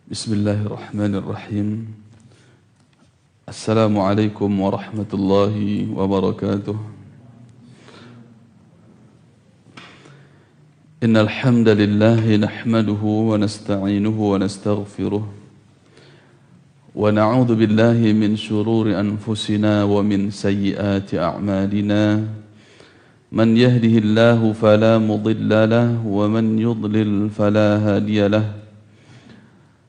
Bismillahirrahmanirrahim. Assalamualaikum warahmatullahi wabarakatuh. Innal hamdalillah nahmaduhu wa nasta'inuhu wa nastaghfiruh wa na'udzu billahi min shururi anfusina wa min sayyiati a'malina. Man yahdihillahu fala mudilla lahu wa man yudlil fala hadiya lahu.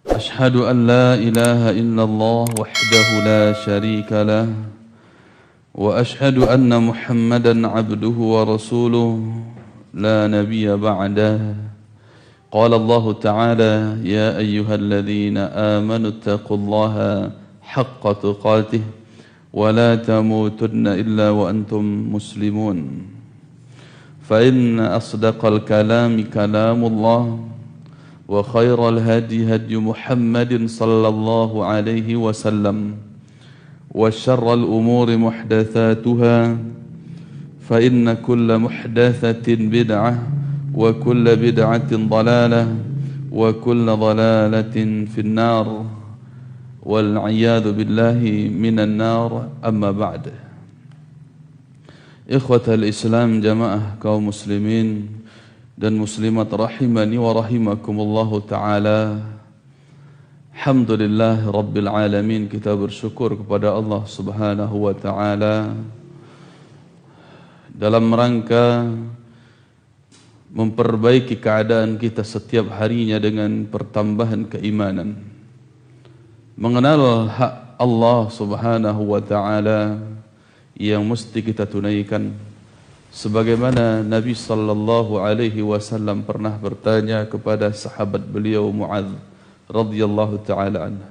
أشهد أن لا إله إلا الله وحده لا شريك له وأشهد أن محمدا عبده ورسوله لا نبي بعده. قال الله تعالى يا أيها الذين آمنوا اتقوا الله حق تقاته ولا تموتن إلا وأنتم مسلمون. فإن أصدق الكلام كلام الله وخير الهدي هدي محمد صلى الله عليه وسلم وشر الأمور محدثاتها فإن كل محدثة بدعة وكل بدعة ضلالة وكل ضلالة في النار والعياذ بالله من النار. أما بعد. إخوة الإسلام جماعة kaum muslimin dan muslimat rahimani wa rahimakumullahu ta'ala. Alhamdulillah Rabbil Alamin, kita bersyukur kepada Allah subhanahu wa ta'ala dalam rangka memperbaiki keadaan kita setiap harinya dengan pertambahan keimanan, mengenal hak Allah subhanahu wa ta'ala yang mesti kita tunaikan. Sebagaimana Nabi sallallahu alaihi wasallam pernah bertanya kepada sahabat beliau Mu'adz radhiyallahu taala anhu,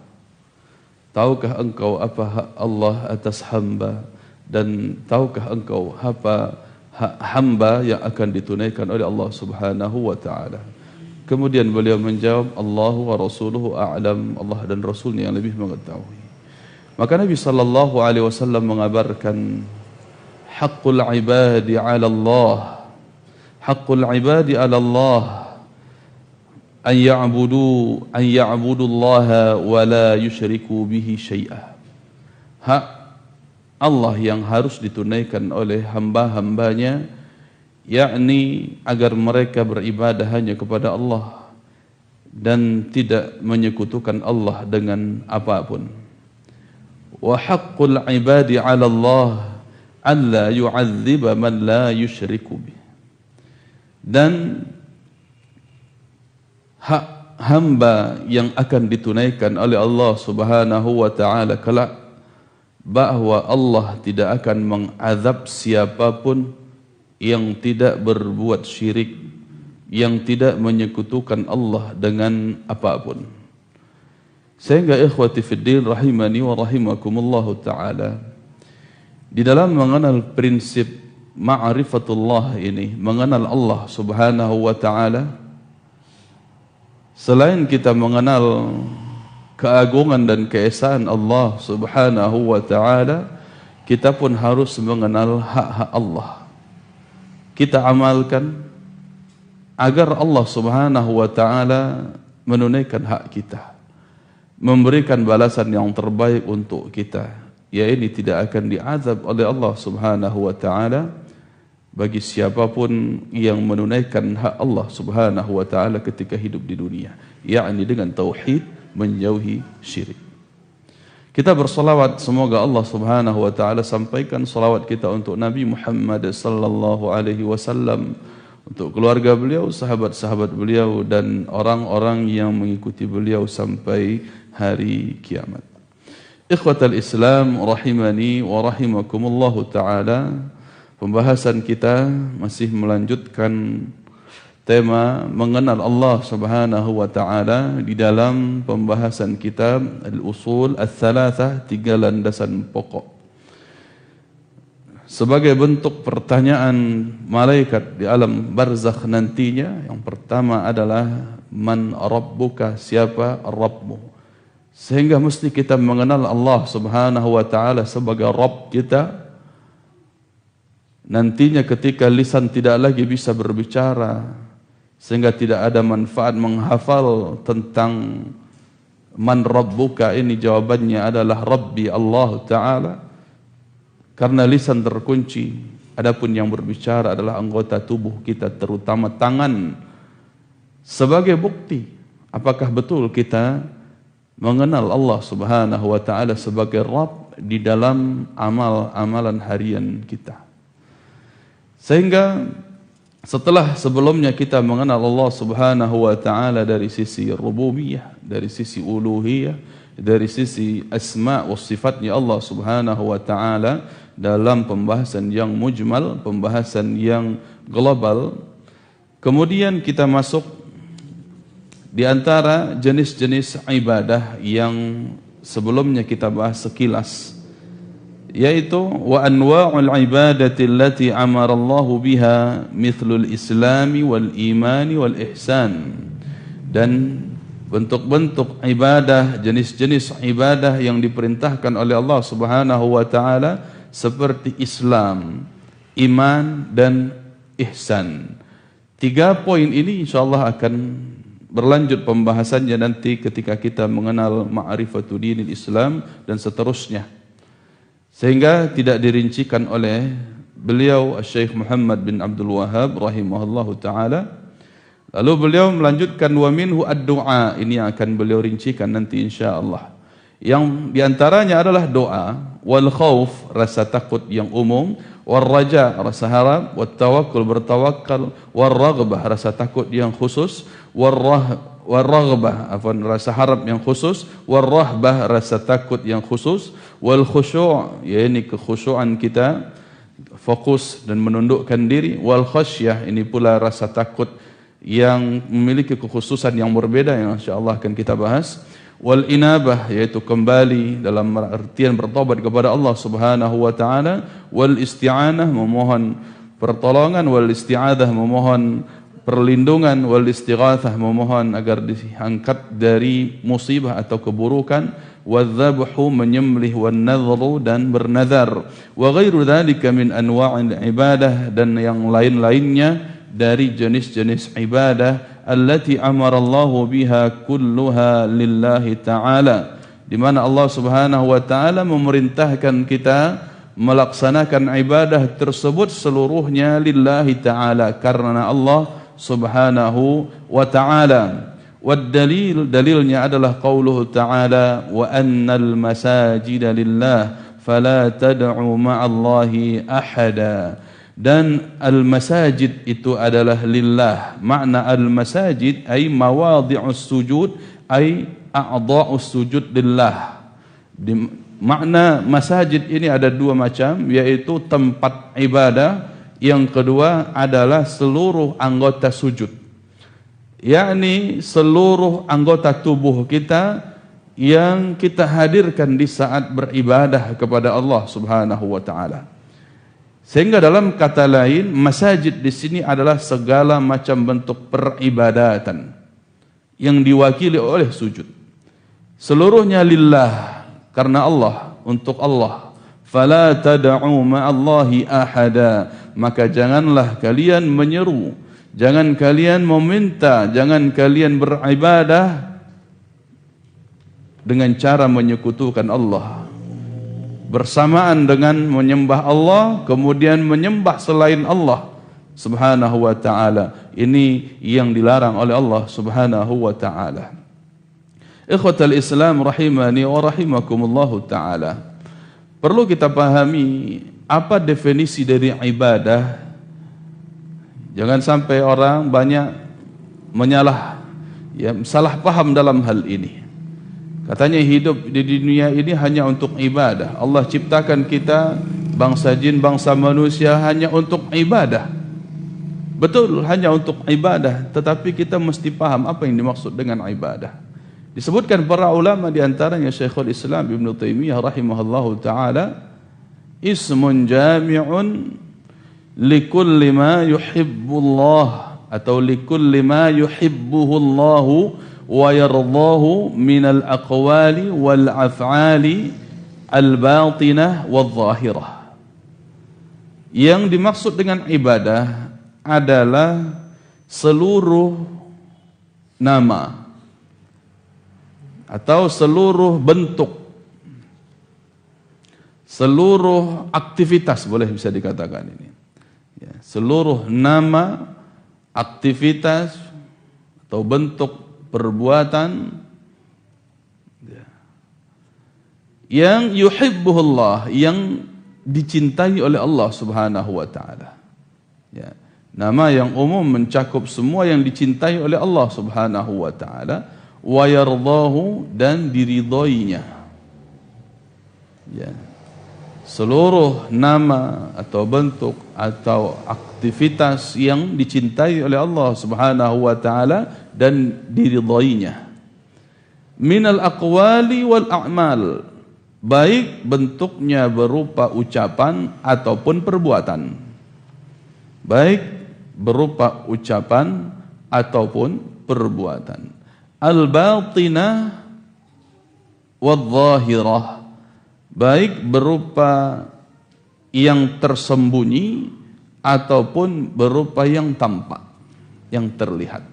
tahukah engkau apa hak Allah atas hamba, dan tahukah engkau apa hak hamba yang akan ditunaikan oleh Allah subhanahu wa ta'ala? Kemudian beliau menjawab, Allahu wa rasuluhu a'lam, Allah dan Rasulnya yang lebih mengetahui. Maka Nabi sallallahu alaihi wasallam mengabarkan haqqul ibadi 'ala Allah, haqqul ibadi 'ala Allah an ya'budu Allah wa la yusyriku bihi syai'a. Hak Allah yang harus ditunaikan oleh hamba-hambanya, yakni agar mereka beribadah hanya kepada Allah dan tidak menyekutukan Allah dengan apapun. Wa haqqul ibadi 'ala Allah alla yu'adziba man la yusyriku bih. Dan hak hamba yang akan ditunaikan oleh Allah subhanahu wa ta'ala kelak, bahwa Allah tidak akan mengazab siapapun yang tidak berbuat syirik, yang tidak menyekutukan Allah dengan apapun. Sehingga ikhwati fiddin rahimani wa rahimakumullahu ta'ala, di dalam mengenal prinsip ma'rifatullah ini, mengenal Allah subhanahu wa ta'ala, selain kita mengenal keagungan dan keesaan Allah subhanahu wa ta'ala, kita pun harus mengenal hak-hak Allah. Kita amalkan agar Allah subhanahu wa ta'ala menunaikan hak kita, memberikan balasan yang terbaik untuk kita, ya ini tidak akan diazab oleh Allah subhanahu wa ta'ala bagi siapapun yang menunaikan hak Allah subhanahu wa ta'ala ketika hidup di dunia, yakni dengan tauhid, menjauhi syirik. Kita bersalawat, semoga Allah subhanahu wa ta'ala sampaikan salawat kita untuk Nabi Muhammad sallallahu alaihi wasallam, untuk keluarga beliau, sahabat-sahabat beliau, dan orang-orang yang mengikuti beliau sampai hari kiamat. Ikhwatal Islam rahimani wa rahimakumullahu ta'ala. Pembahasan kita masih melanjutkan tema mengenal Allah subhanahu wa ta'ala di dalam pembahasan kita Al-Usul Al-Thalathah, 3 landasan pokok. Sebagai bentuk pertanyaan malaikat di alam barzakh nantinya, yang pertama adalah man rabbuka, siapa Rabbmu. Sehingga mesti kita mengenal Allah subhanahu wa ta'ala sebagai Rabb kita. Nantinya ketika lisan tidak lagi bisa berbicara, sehingga tidak ada manfaat menghafal tentang Man rabbuka ini jawabannya adalah Rabbi Allah Ta'ala, karena lisan terkunci. Adapun yang berbicara adalah anggota tubuh kita, terutama tangan, sebagai bukti apakah betul kita mengenal Allah Subhanahu wa Ta'ala sebagai Rabb di dalam amal-amalan harian kita. Sehingga sebelumnya kita mengenal Allah Subhanahu wa Ta'ala dari sisi rububiyah, dari sisi uluhiyah, dari sisi asma wa sifatnya Allah Subhanahu wa Ta'ala dalam pembahasan yang mujmal, pembahasan yang global. Kemudian kita masuk di antara jenis-jenis ibadah yang sebelumnya kita bahas sekilas, yaitu wa anwa'ul ibadati allati amara Allah biha mithlul islami wal imani wal ihsan, dan bentuk-bentuk ibadah, jenis-jenis ibadah yang diperintahkan oleh Allah Subhanahu wa Ta'ala seperti Islam, iman dan ihsan. 3 poin ini insyaallah akan berlanjut pembahasannya nanti ketika kita mengenal ma'rifatul dinil Islam dan seterusnya, sehingga tidak dirincikan oleh beliau Syekh Muhammad bin Abdul Wahhab rahimahullahu taala. Lalu beliau melanjutkan wa minhu ad-du'a, ini yang akan beliau rincikan nanti insyaallah. Yang diantaranya adalah doa, wal khauf, rasa takut yang umum, wal raja, rasa harap, wat tawakkul, bertawakal, wal raghbah, rasa takut yang khusus, wal raghbah, rasa harap yang khusus, wal rahbah, rasa takut yang khusus, wal khusyu', yakni kekhusyuan kita, fokus dan menundukkan diri, wal khasyah, ini pula rasa takut yang memiliki kekhususan yang berbeda yang insyaallah akan kita bahas, wal inabah, yaitu kembali dalam artian bertobat kepada Allah Subhanahu wa Ta'ala, wal isti'anah, memohon pertolongan, wal isti'adah, memohon perlindungan, wal istighatsah, memohon agar diangkat dari musibah atau keburukan, wal dzabhu, menyembelih, wal nadhru, dan bernazar, wa ghairu dzalika min anwa'il ibadah, dan yang lain-lainnya dari jenis-jenis ibadah allati amara Allahu biha kulluha lillahi ta'ala, di mana Allah Subhanahu wa Ta'ala memerintahkan kita melaksanakan ibadah tersebut seluruhnya lillahi ta'ala, karena Allah Subhanahu wa Ta'ala. Wad dalil, dalilnya adalah qauluhu ta'ala wa annal masajida lillah fala tad'u ma'allahi ahada. Dan al-masajid itu adalah lillah. Makna al-masajid ay mawadhi'us sujud, ay a'dha'us sujud lillah. Makna masajid ini ada 2 macam, yaitu tempat ibadah. Yang kedua adalah seluruh anggota sujud, yakni seluruh anggota tubuh kita yang kita hadirkan di saat beribadah kepada Allah Subhanahu wa Ta'ala. Sehingga dalam kata lain, masajid di sini adalah segala macam bentuk peribadatan yang diwakili oleh sujud. Seluruhnya lillah, karena Allah, untuk Allah. Fala tad'u ma'allahi ahada, maka janganlah kalian menyeru, jangan kalian meminta, jangan kalian beribadah dengan cara menyekutukan Allah. Bersamaan dengan menyembah Allah, kemudian menyembah selain Allah Subhanahu wa Ta'ala. Ini yang dilarang oleh Allah Subhanahu wa Ta'ala. Ikhwatal Islam rahimani wa rahimakumullahu ta'ala, perlu kita pahami apa definisi dari ibadah. Jangan sampai orang banyak salah paham dalam hal ini. Katanya hidup di dunia ini hanya untuk ibadah. Allah ciptakan kita, bangsa jin, bangsa manusia, hanya untuk ibadah. Betul, hanya untuk ibadah. Tetapi kita mesti paham apa yang dimaksud dengan ibadah. Disebutkan para ulama, di antaranya Syekhul Islam Ibn Taimiyah rahimahullahu ta'ala, ismun jami'un likulli ma yuhibbullah, atau likulli ma yuhibbuhullahu wa yardahu minal aqwali wal af'ali al batinah wal zahirah. Yang dimaksud dengan ibadah adalah seluruh nama, atau seluruh bentuk, seluruh aktivitas, boleh bisa dikatakan ini. Ya, seluruh nama, aktivitas atau bentuk perbuatan yang yuhibbuhullah, yang dicintai oleh Allah Subhanahu wa taala. Ya, nama yang umum mencakup semua yang dicintai oleh Allah Subhanahu wa taala, wa yardahu, dan diridhoinya. Ya. Seluruh nama atau bentuk atau aktivitas yang dicintai oleh Allah Subhanahu wa taala dan diridhoinya. Minal aqwali wal a'mal, baik bentuknya berupa ucapan ataupun perbuatan. Baik berupa ucapan ataupun perbuatan. Al-batinah wal-zahirah, baik berupa yang tersembunyi ataupun berupa yang tampak, yang terlihat.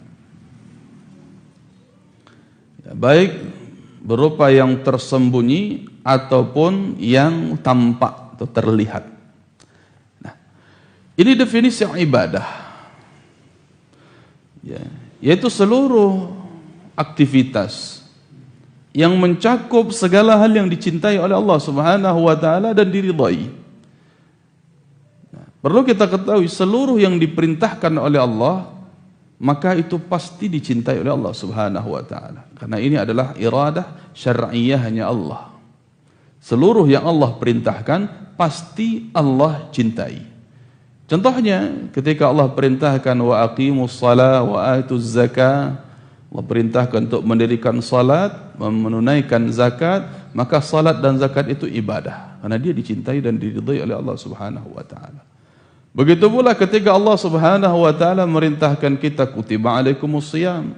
Ya, baik berupa yang tersembunyi ataupun yang tampak atau terlihat. Nah, ini definisi ibadah. Ya, yaitu seluruh aktivitas yang mencakup segala hal yang dicintai oleh Allah Subhanahu wa taala dan diridhai. Nah, perlu kita ketahui seluruh yang diperintahkan oleh Allah maka itu pasti dicintai oleh Allah Subhanahu wa taala. Karena ini adalah iradah syar'iyyahnya Allah. Seluruh yang Allah perintahkan pasti Allah cintai. Contohnya ketika Allah perintahkan wa aqimus shalah wa atuz zakah, Allah perintahkan untuk mendirikan salat, menunaikan zakat, maka salat dan zakat itu ibadah karena dia dicintai dan diridhai oleh Allah Subhanahu wa taala. Begitu pula ketika Allah Subhanahu wa taala merintahkan kita kutiba alaikumus shiyam,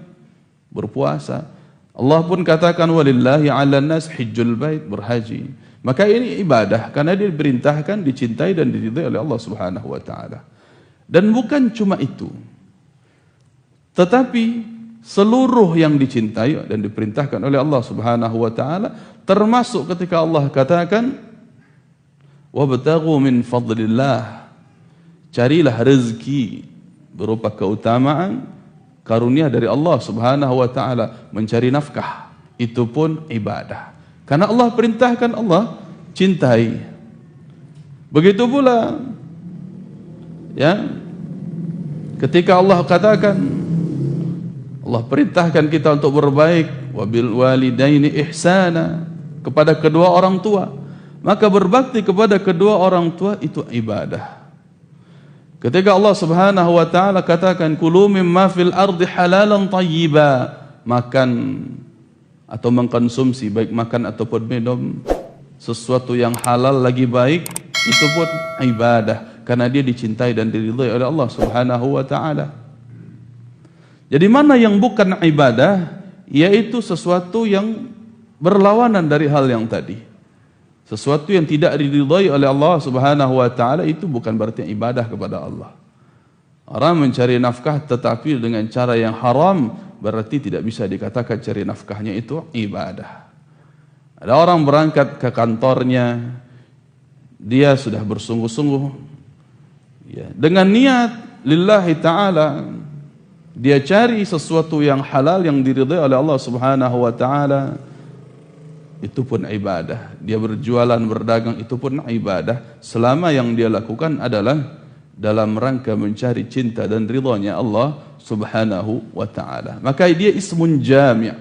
berpuasa. Allah pun katakan walillahi 'alan nas hajjul bait, berhaji. Maka ini ibadah karena dia diperintahkan, dicintai dan diridhai oleh Allah Subhanahu wa taala. Dan bukan cuma itu. Tetapi seluruh yang dicintai dan diperintahkan oleh Allah Subhanahu wa taala, termasuk ketika Allah katakan wabtaghu min fadlillah, carilah rezeki berupa keutamaan karunia dari Allah Subhanahu wa taala, mencari nafkah itu pun ibadah karena Allah perintahkan, Allah cintai. Begitu pula ya ketika Allah katakan, Allah perintahkan kita untuk berbaik, wabil walidaini ihsana, kepada kedua orang tua. Maka berbakti kepada kedua orang tua itu ibadah. Ketika Allah Subhanahu wa taala katakan kulu mimma fil ardi halalan thayyiba, makan atau mengkonsumsi baik makan ataupun minum sesuatu yang halal lagi baik, itu pun ibadah karena dia dicintai dan diridhai oleh Allah Subhanahu wa taala. Jadi mana yang bukan ibadah, yaitu sesuatu yang berlawanan dari hal yang tadi. Sesuatu yang tidak diridhai oleh Allah Subhanahu wa taala itu bukan berarti ibadah kepada Allah. Orang mencari nafkah tetapi dengan cara yang haram, berarti tidak bisa dikatakan cari nafkahnya itu ibadah. Ada orang berangkat ke kantornya, dia sudah bersungguh-sungguh ya, dengan niat lillahi ta'ala, dia cari sesuatu yang halal yang diridhai oleh Allah Subhanahu wa taala, itu pun ibadah. Dia berjualan, berdagang, itu pun ibadah selama yang dia lakukan adalah dalam rangka mencari cinta dan ridhanya Allah Subhanahu wa taala. Maka dia ismun jami',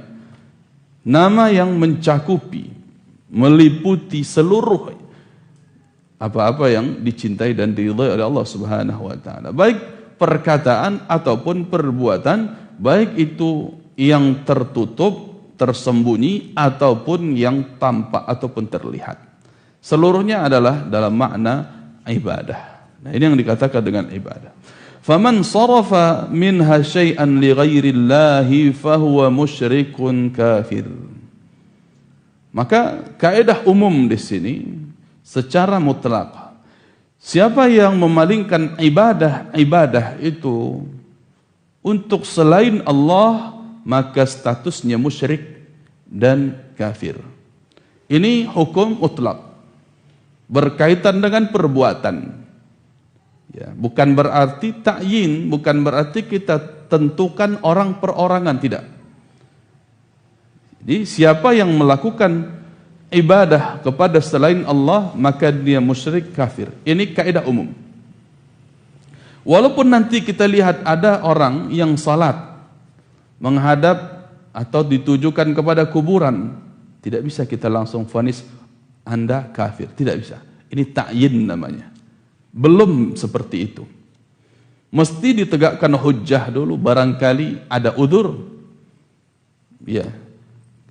nama yang mencakupi, meliputi seluruh apa-apa yang dicintai dan diridhai oleh Allah Subhanahu wa taala, baik perkataan ataupun perbuatan, baik itu yang tertutup, tersembunyi ataupun yang tampak ataupun terlihat. Seluruhnya adalah dalam makna ibadah. Nah, ini yang dikatakan dengan ibadah. Faman sarafa minha syai'an li ghairillahi fahuwa musyrikun kafir. Maka kaidah umum di sini secara mutlak, siapa yang memalingkan ibadah itu untuk selain Allah, maka statusnya musyrik. dan kafir. Ini hukum mutlak, berkaitan dengan perbuatan. Ya, bukan berarti ta'yin, bukan berarti kita tentukan orang perorangan, tidak. Jadi siapa yang melakukan ibadah kepada selain Allah, maka dia musyrik kafir. Ini kaidah umum. Walaupun nanti kita lihat ada orang yang salat menghadap atau ditujukan kepada kuburan, tidak bisa kita langsung vonis Anda kafir, tidak bisa. Ini ta'yin namanya. Belum seperti itu. Mesti ditegakkan hujjah dulu, barangkali ada udzur. Ya.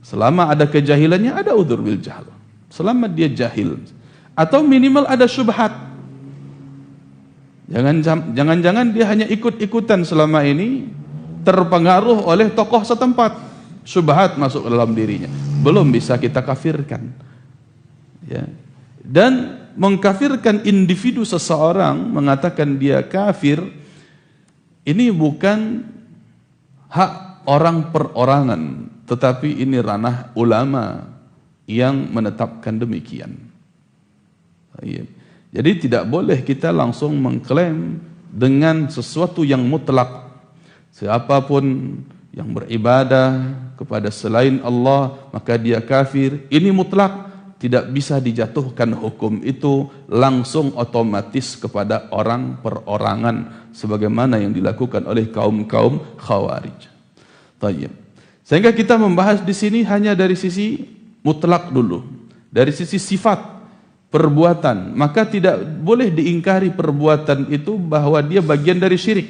Selama ada kejahilannya, ada udzur bil jahl. Selama dia jahil. Atau minimal ada syubhat. Jangan-jangan dia hanya ikut-ikutan selama ini, terpengaruh oleh tokoh setempat. Syubhat masuk ke dalam dirinya. Belum bisa kita kafirkan. Ya. Dan mengkafirkan individu seseorang, mengatakan dia kafir, ini bukan hak orang perorangan, tetapi ini ranah ulama yang menetapkan demikian. Jadi tidak boleh kita langsung mengklaim dengan sesuatu yang mutlak. Siapapun yang beribadah kepada selain Allah, maka dia kafir. Ini mutlak. Tidak bisa dijatuhkan hukum itu langsung otomatis kepada orang perorangan sebagaimana yang dilakukan oleh kaum-kaum Khawarij. Tayyib. Sehingga kita membahas di sini hanya dari sisi mutlak dulu, dari sisi sifat perbuatan. Maka tidak boleh diingkari perbuatan itu bahwa dia bagian dari syirik.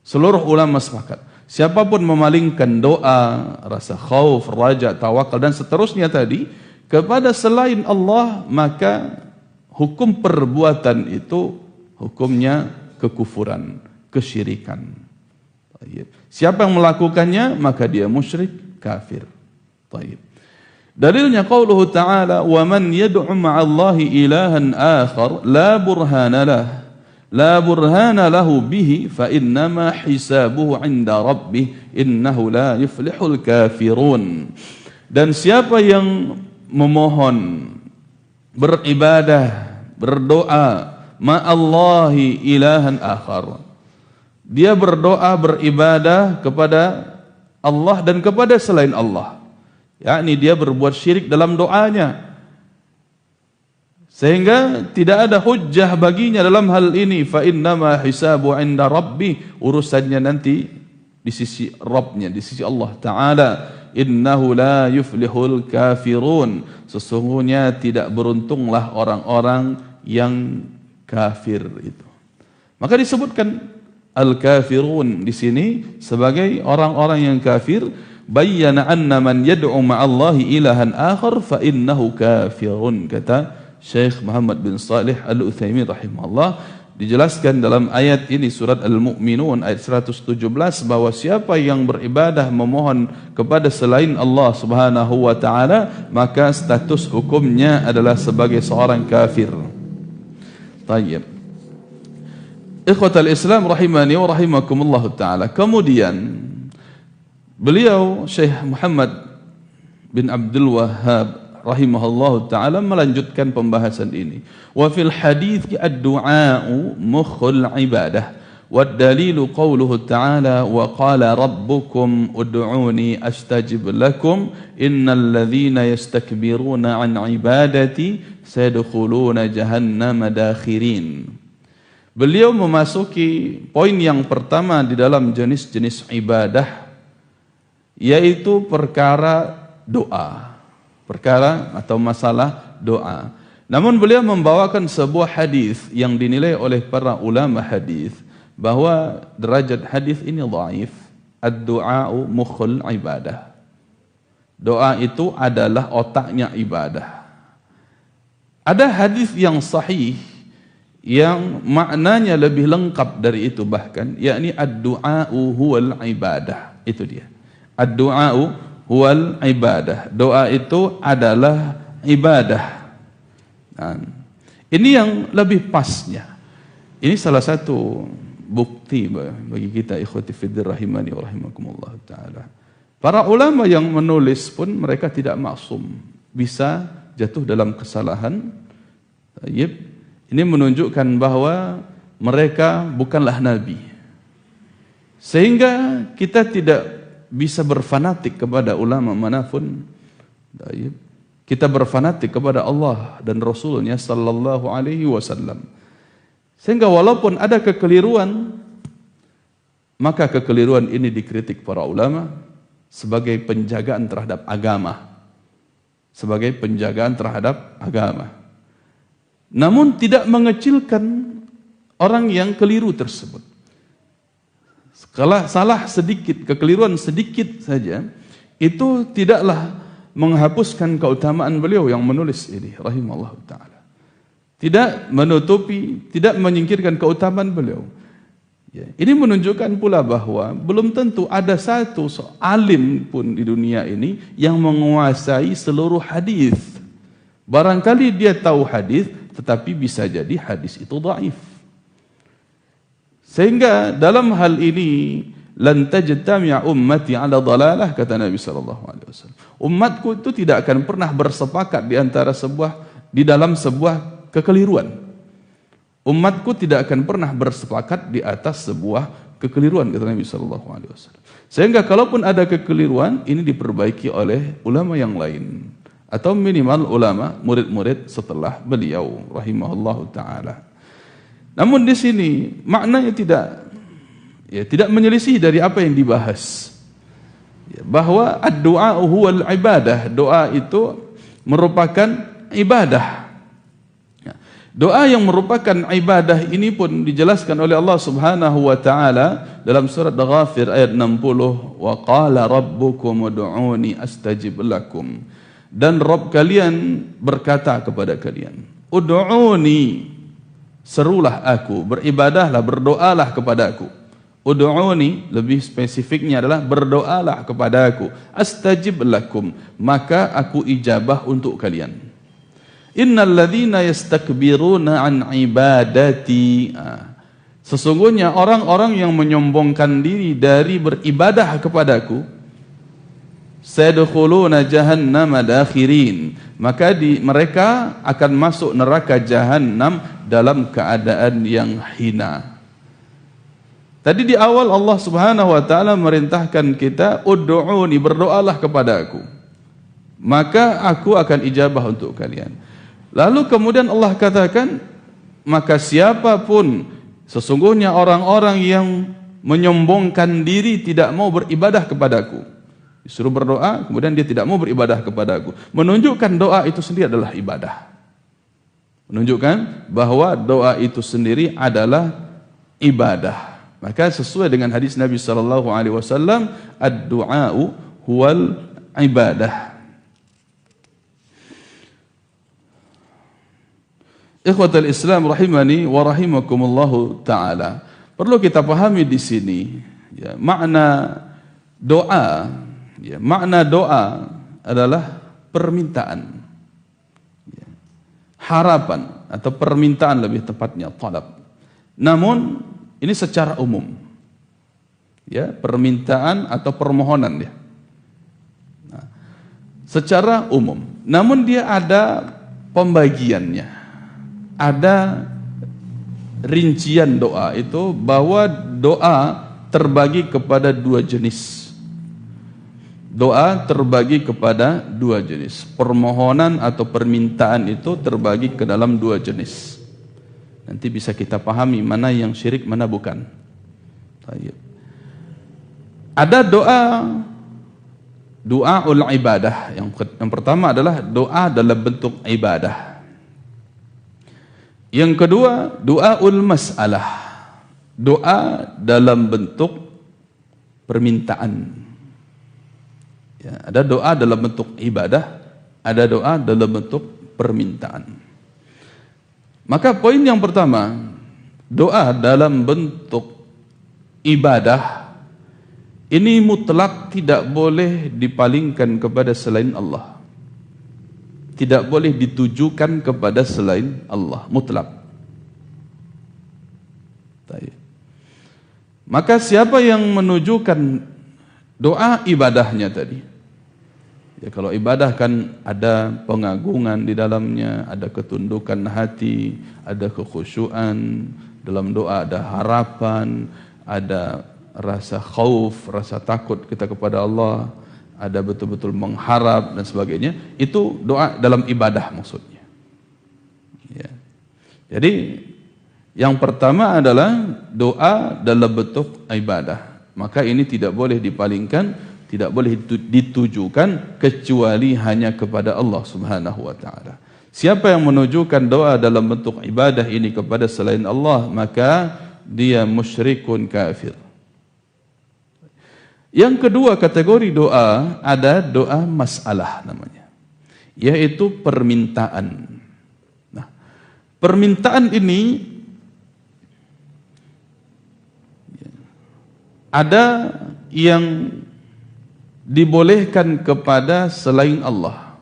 Seluruh ulama sepakat. Siapapun memalingkan doa, rasa khauf, raja, tawakal dan seterusnya tadi kepada selain Allah, maka hukum perbuatan itu hukumnya kekufuran, kesyirikan. Siapa yang melakukannya, maka dia musyrik, kafir. Dalilnya qauluhu ta'ala, wa man yad'u ma'allahi ilahan akhar la burhana lahu bihi fa innama hisabuhu 'inda rabbih innahu la yuflihul kafirun. Dan siapa yang memohon, beribadah, berdoa ma'allahi ilahan akhar, dia berdoa, beribadah kepada Allah dan kepada selain Allah, yakni dia berbuat syirik dalam doanya, sehingga tidak ada hujjah baginya dalam hal ini. Fa innama hisabu 'inda rabbih, urusannya nanti di sisi Rabbnya, di sisi Allah Ta'ala. Innahu la yuflihul kafirun, sesungguhnya tidak beruntunglah orang-orang yang kafir itu. Maka disebutkan al-kafirun di sini sebagai orang-orang yang kafir. Bayyana anna man yad'u ma'allahi ilahan akhar fa innahu kafirun, kata Syekh Muhammad bin Salih Al-Utsaimin rahimahullah. Dijelaskan dalam ayat ini, surat Al-Mu'minun ayat 117, bahwa siapa yang beribadah memohon kepada selain Allah Subhanahu wa ta'ala, maka status hukumnya adalah sebagai seorang kafir. Tayyib. Ikhwatal Islam rahimani wa rahimakumullah ta'ala. Kemudian beliau Syekh Muhammad bin Abdul Wahhab rahimahullah ta'ala melanjutkan pembahasan ini. Wa fil hadits ad-du'a'u mukhul ibadah, wa dalilu qawluhu ta'ala wa qala rabbukum ud'uni astajib lakum innal ladhina yastakbiruna an ibadati sayadkhuluna jahannama dakhirin. Beliau memasuki poin yang pertama di dalam jenis-jenis ibadah, yaitu perkara doa, perkara atau masalah doa. Namun beliau membawakan sebuah hadis yang dinilai oleh para ulama hadis bahwa derajat hadis ini dhaif. Ad-du'a'u mukhul ibadah. Doa itu adalah otaknya ibadah. Ada hadis yang sahih yang maknanya lebih lengkap dari itu bahkan, yakni ad-du'a'u huwal ibadah. Itu dia. Ad-du'a'u huwal ibadah. Doa itu adalah ibadah. Nah, ini yang lebih pasnya. Ini salah satu bukti bagi kita ikhwati fiddin rahimani wa rahimakumullah ta'ala. Para ulama yang menulis pun mereka tidak maksum, bisa jatuh dalam kesalahan. Ini menunjukkan bahwa mereka bukanlah nabi. Sehingga kita tidak bisa berfanatik kepada ulama manapun. Kita berfanatik kepada Allah dan Rasulnya sallallahu alaihi wasallam. Sehingga walaupun ada kekeliruan, maka kekeliruan ini dikritik para ulama sebagai penjagaan terhadap agama. Sebagai penjagaan terhadap agama. Namun tidak mengecilkan orang yang keliru tersebut. Kalau salah sedikit, kekeliruan sedikit saja, itu tidaklah menghapuskan keutamaan beliau yang menulis ini, rahimahullah ta'ala. Tidak menutupi, tidak menyingkirkan keutamaan beliau. Ya, ini menunjukkan pula bahwa belum tentu ada satu alim pun di dunia ini yang menguasai seluruh hadis. Barangkali dia tahu hadis, tetapi bisa jadi hadis itu dhaif. Sehingga dalam hal ini lan tajtami'a ummati 'ala dhalalah, kata Nabi sallallahu alaihi wasallam. Umatku itu tidak akan pernah bersepakat di dalam sebuah kekeliruan. Umatku tidak akan pernah bersepakat di atas sebuah kekeliruan, kata Nabi sallallahu alaihi wasallam. Sehingga kalaupun ada kekeliruan, ini diperbaiki oleh ulama yang lain atau minimal ulama murid-murid setelah beliau rahimahullahu taala. Namun di sini maknanya tidak menyelisih dari apa yang dibahas. Bahwa ad-du'a huwal ibadah, doa itu merupakan ibadah. Doa yang merupakan ibadah ini pun dijelaskan oleh Allah Subhanahu wa taala dalam surat Ghafir ayat 60, wa qala rabbukum ud'uni astajib lakum. Dan Rabb kalian berkata kepada kalian, ud'uni, serulah aku, beribadahlah, berdoalah kepadaku. Ud'uni, lebih spesifiknya adalah berdoalah kepadaku, astajib lakum, maka aku ijabah untuk kalian. Innal ladzina yastakbiruna an ibadati, sesungguhnya orang-orang yang menyombongkan diri dari beribadah kepadaku, sayadkhuluna jahannama dakhirin, maka mereka akan masuk neraka jahanam dalam keadaan yang hina. Tadi di awal Allah Subhanahu wa taala merintahkan kita, ud'uni, berdoalah kepadaku, maka aku akan ijabah untuk kalian. Lalu kemudian Allah katakan, maka siapapun, sesungguhnya orang-orang yang menyombongkan diri tidak mau beribadah kepadaku, disuruh berdoa, kemudian dia tidak mau beribadah kepadaku, menunjukkan doa itu sendiri adalah ibadah. Menunjukkan bahwa doa itu sendiri adalah ibadah. Maka sesuai dengan hadis Nabi sallallahu alaihi wasallam, ad-du'a'u huwal ibadah. Ikhwatul Islam rahimani wa rahimakumullahu taala. Perlu kita pahami di sini makna doa. Makna doa adalah permintaan. Harapan atau permintaan, lebih tepatnya talab. Namun ini secara umum. Permintaan atau permohonan dia. Secara umum. Namun dia ada pembagiannya. Ada rincian doa itu, bahwa doa terbagi kepada dua jenis. Doa terbagi kepada dua jenis. Permohonan atau permintaan itu terbagi ke dalam dua jenis. Nanti bisa kita pahami mana yang syirik, mana bukan. Ada doaul ibadah. Yang pertama adalah doa dalam bentuk ibadah. Yang kedua, doaul mas'alah, doa dalam bentuk permintaan. Ada doa dalam bentuk ibadah, ada doa dalam bentuk permintaan. Maka poin yang pertama, doa dalam bentuk ibadah ini mutlak tidak boleh dipalingkan kepada selain Allah. Tidak boleh ditujukan kepada selain Allah, mutlak. Maka siapa yang menujukan doa ibadahnya tadi. Ya, kalau ibadah kan ada pengagungan di dalamnya, ada ketundukan hati, ada kekhusyuan, dalam doa ada harapan, ada rasa khauf, rasa takut kita kepada Allah, ada betul-betul mengharap dan sebagainya. Itu doa dalam ibadah maksudnya. Ya. Jadi yang pertama adalah doa dalam bentuk ibadah. Maka ini tidak boleh dipalingkan, tidak boleh ditujukan kecuali hanya kepada Allah Subhanahu wa taala. Siapa yang menunjukkan doa dalam bentuk ibadah ini kepada selain Allah, maka dia musyrikun kafir. Yang kedua kategori doa ada doa masalah namanya, yaitu permintaan. Nah, permintaan ini ada yang dibolehkan kepada selain Allah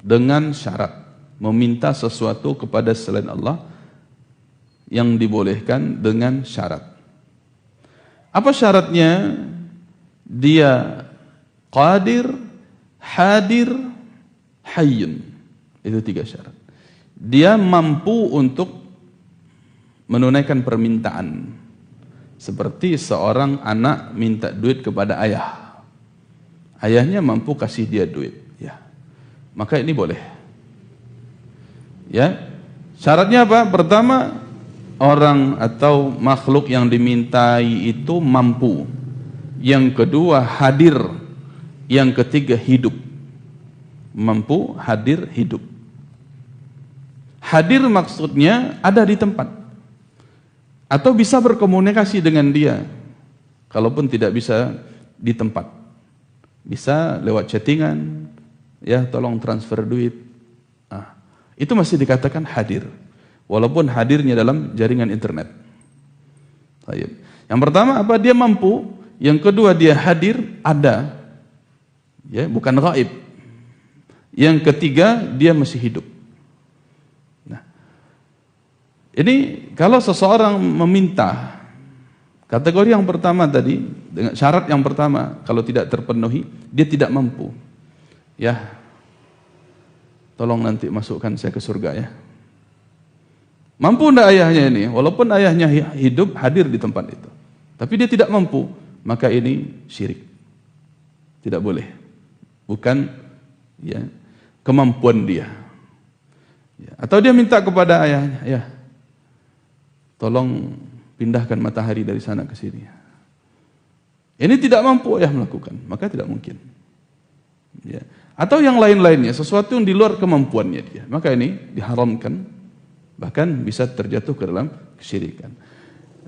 dengan syarat meminta sesuatu kepada selain Allah yang dibolehkan dengan syarat. Apa syaratnya? Dia qadir, hadir, hayyun. Itu 3 syarat. Dia mampu untuk menunaikan permintaan. Seperti seorang anak minta duit kepada ayah. Ayahnya mampu kasih dia duit, ya. Maka ini boleh. Ya. Syaratnya apa? Pertama, orang atau makhluk yang dimintai itu mampu. Yang kedua, hadir. Yang ketiga, hidup. Mampu, hadir, hidup. Hadir maksudnya ada di tempat. Atau bisa berkomunikasi dengan dia, kalaupun tidak bisa di tempat, bisa lewat chattingan, ya tolong transfer duit. Itu masih dikatakan hadir, walaupun hadirnya dalam jaringan internet. Yang pertama apa? Dia mampu. Yang kedua dia hadir, ada, ya bukan gaib. Yang ketiga dia masih hidup. Ini kalau seseorang meminta, kategori yang pertama tadi, dengan syarat yang pertama, kalau tidak terpenuhi, dia tidak mampu. Ya, tolong nanti masukkan saya ke surga ya. Mampu enggak ayahnya ini? Walaupun ayahnya hidup, hadir di tempat itu. Tapi dia tidak mampu, maka ini syirik. Tidak boleh. Bukan ya kemampuan dia. Ya. Atau dia minta kepada ayahnya, ya, tolong pindahkan matahari dari sana ke sini. Ini tidak mampu ayah melakukan, maka tidak mungkin. Ya. Atau yang lain-lainnya, sesuatu yang di luar kemampuannya dia, maka ini diharamkan, bahkan bisa terjatuh ke dalam kesyirikan.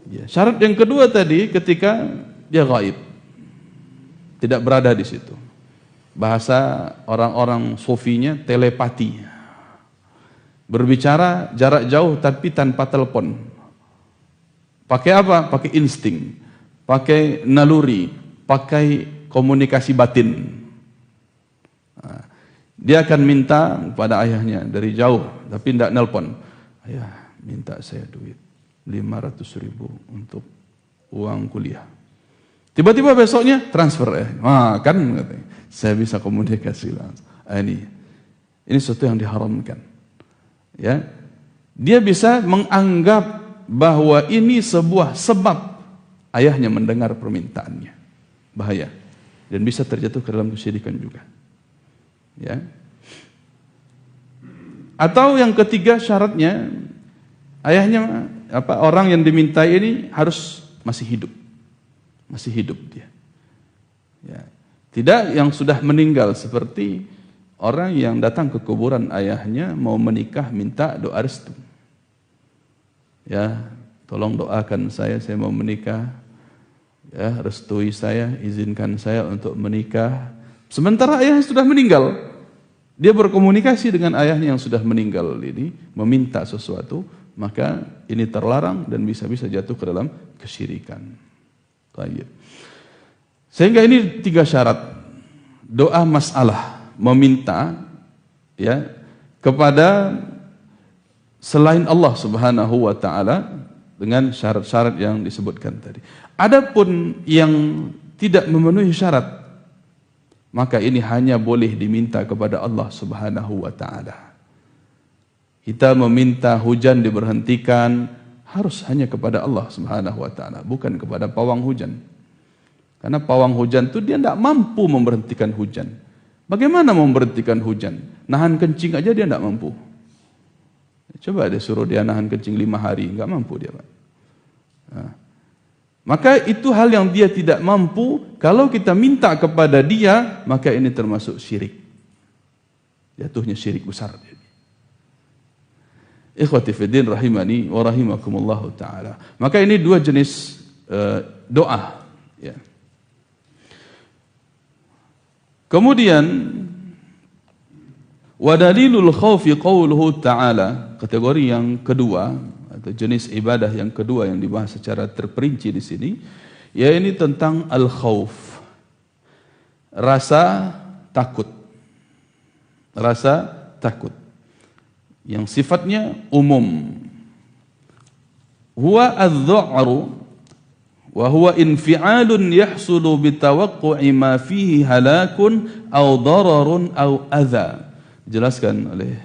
Ya. Syarat yang kedua tadi, ketika dia gaib, tidak berada di situ. Bahasa orang-orang sufinya telepati, berbicara jarak jauh tapi tanpa telepon. Pakai apa? Pakai insting, pakai naluri, pakai komunikasi batin. Dia akan minta pada ayahnya dari jauh, tapi tidak nelpon. Ayah, minta saya duit 500.000 untuk uang kuliah. Tiba-tiba besoknya transfer ya. Kan katanya, saya bisa komunikasi langsung. Ini sesuatu yang diharamkan. Ya, dia bisa menganggap bahwa ini sebuah sebab ayahnya mendengar permintaannya. Bahaya. Dan bisa terjatuh ke dalam kesyirikan juga. Ya. Atau yang ketiga syaratnya, ayahnya orang yang dimintai ini harus masih hidup. Masih hidup dia. Ya. Tidak yang sudah meninggal, seperti orang yang datang ke kuburan ayahnya mau menikah minta doa restu. Ya, tolong doakan saya mau menikah. Ya, restui saya, izinkan saya untuk menikah. Sementara ayahnya sudah meninggal. Dia berkomunikasi dengan ayahnya yang sudah meninggal ini, meminta sesuatu, maka ini terlarang dan bisa-bisa jatuh ke dalam kesyirikan. Baik. Sehingga ini 3 syarat. Doa masalah, meminta ya kepada selain Allah Subhanahu wa taala dengan syarat-syarat yang disebutkan tadi. Adapun yang tidak memenuhi syarat, maka ini hanya boleh diminta kepada Allah Subhanahu wa taala. Kita meminta hujan diberhentikan harus hanya kepada Allah Subhanahu wa taala, bukan kepada pawang hujan. Karena pawang hujan itu dia tidak mampu memberhentikan hujan. Bagaimana memberhentikan hujan? Nahan kencing aja dia tidak mampu. Coba dia suruh dia nahan kencing 5 hari, enggak mampu dia, Pak. Nah, maka itu hal yang dia tidak mampu. Kalau kita minta kepada dia, maka ini termasuk syirik. Jatuhnya syirik besar. Ikhwati fiddin rahimani wa rahimakumullahu ta'ala. Maka ini 2 jenis doa. Ya. Kemudian wa dalilul khaufi qauluhu ta'ala, kategori yang kedua atau jenis ibadah yang kedua yang dibahas secara terperinci di sini, yaitu tentang al-khauf, rasa takut. Rasa takut yang sifatnya umum. Huwa adh-dha'ru wa huwa infi'alun yahsulu bitawaqqu'i ma fihi halakun aw dararun aw adha. Jelaskan oleh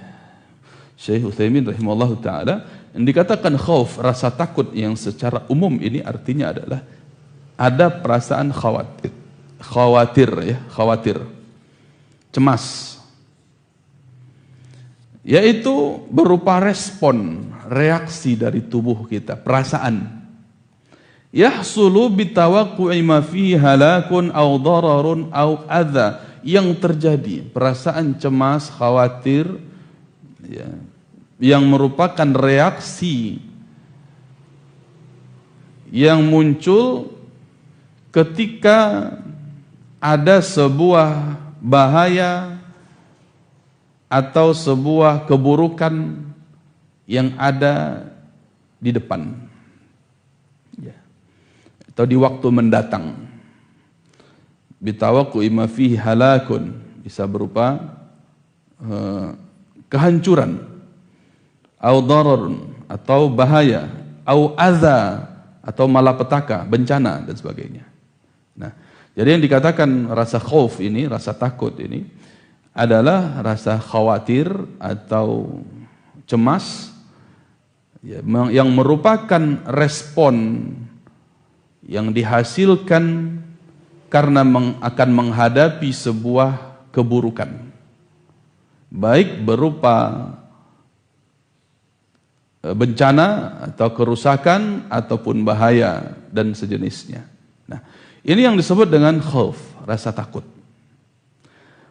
Syekh Utsaimin rahimahullahu taala, yang dikatakan khauf, rasa takut yang secara umum ini artinya adalah ada perasaan khawatir, cemas, yaitu berupa respon, reaksi dari tubuh kita, perasaan. Yahsulu bitawaqqu'i ma fihi halakun aw dararun aw adha, yang terjadi perasaan cemas, khawatir, ya, yang merupakan reaksi yang muncul ketika ada sebuah bahaya atau sebuah keburukan yang ada di depan, ya, atau di waktu mendatang. Bitawaqqu'i ma fihi halakun, bisa berupa kehancuran, au dararun, atau bahaya, au adza, atau malapetaka, bencana dan sebagainya. Nah, jadi yang dikatakan rasa khauf ini, rasa takut ini adalah rasa khawatir atau cemas, ya, yang merupakan respon yang dihasilkan karena akan menghadapi sebuah keburukan, baik berupa bencana atau kerusakan ataupun bahaya dan sejenisnya. Nah, ini yang disebut dengan khauf, rasa takut.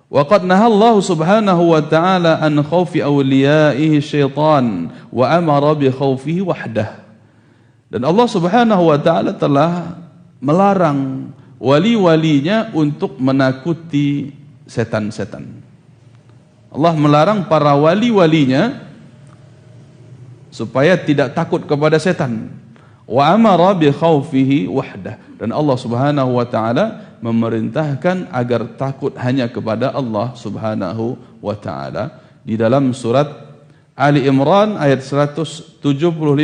Wa qad nahallahu subhanahu wa ta'ala an khaufi awliya'ihi syaitan wa amara bi khaufihi wahdah. Dan Allah subhanahu wa ta'ala telah melarang wali-walinya untuk menakuti setan-setan. Allah melarang para wali-walinya supaya tidak takut kepada setan. Wa amara bi khaufihi wahdah. Dan Allah Subhanahu wa taala memerintahkan agar takut hanya kepada Allah Subhanahu wa taala. Di dalam surat Ali Imran ayat 175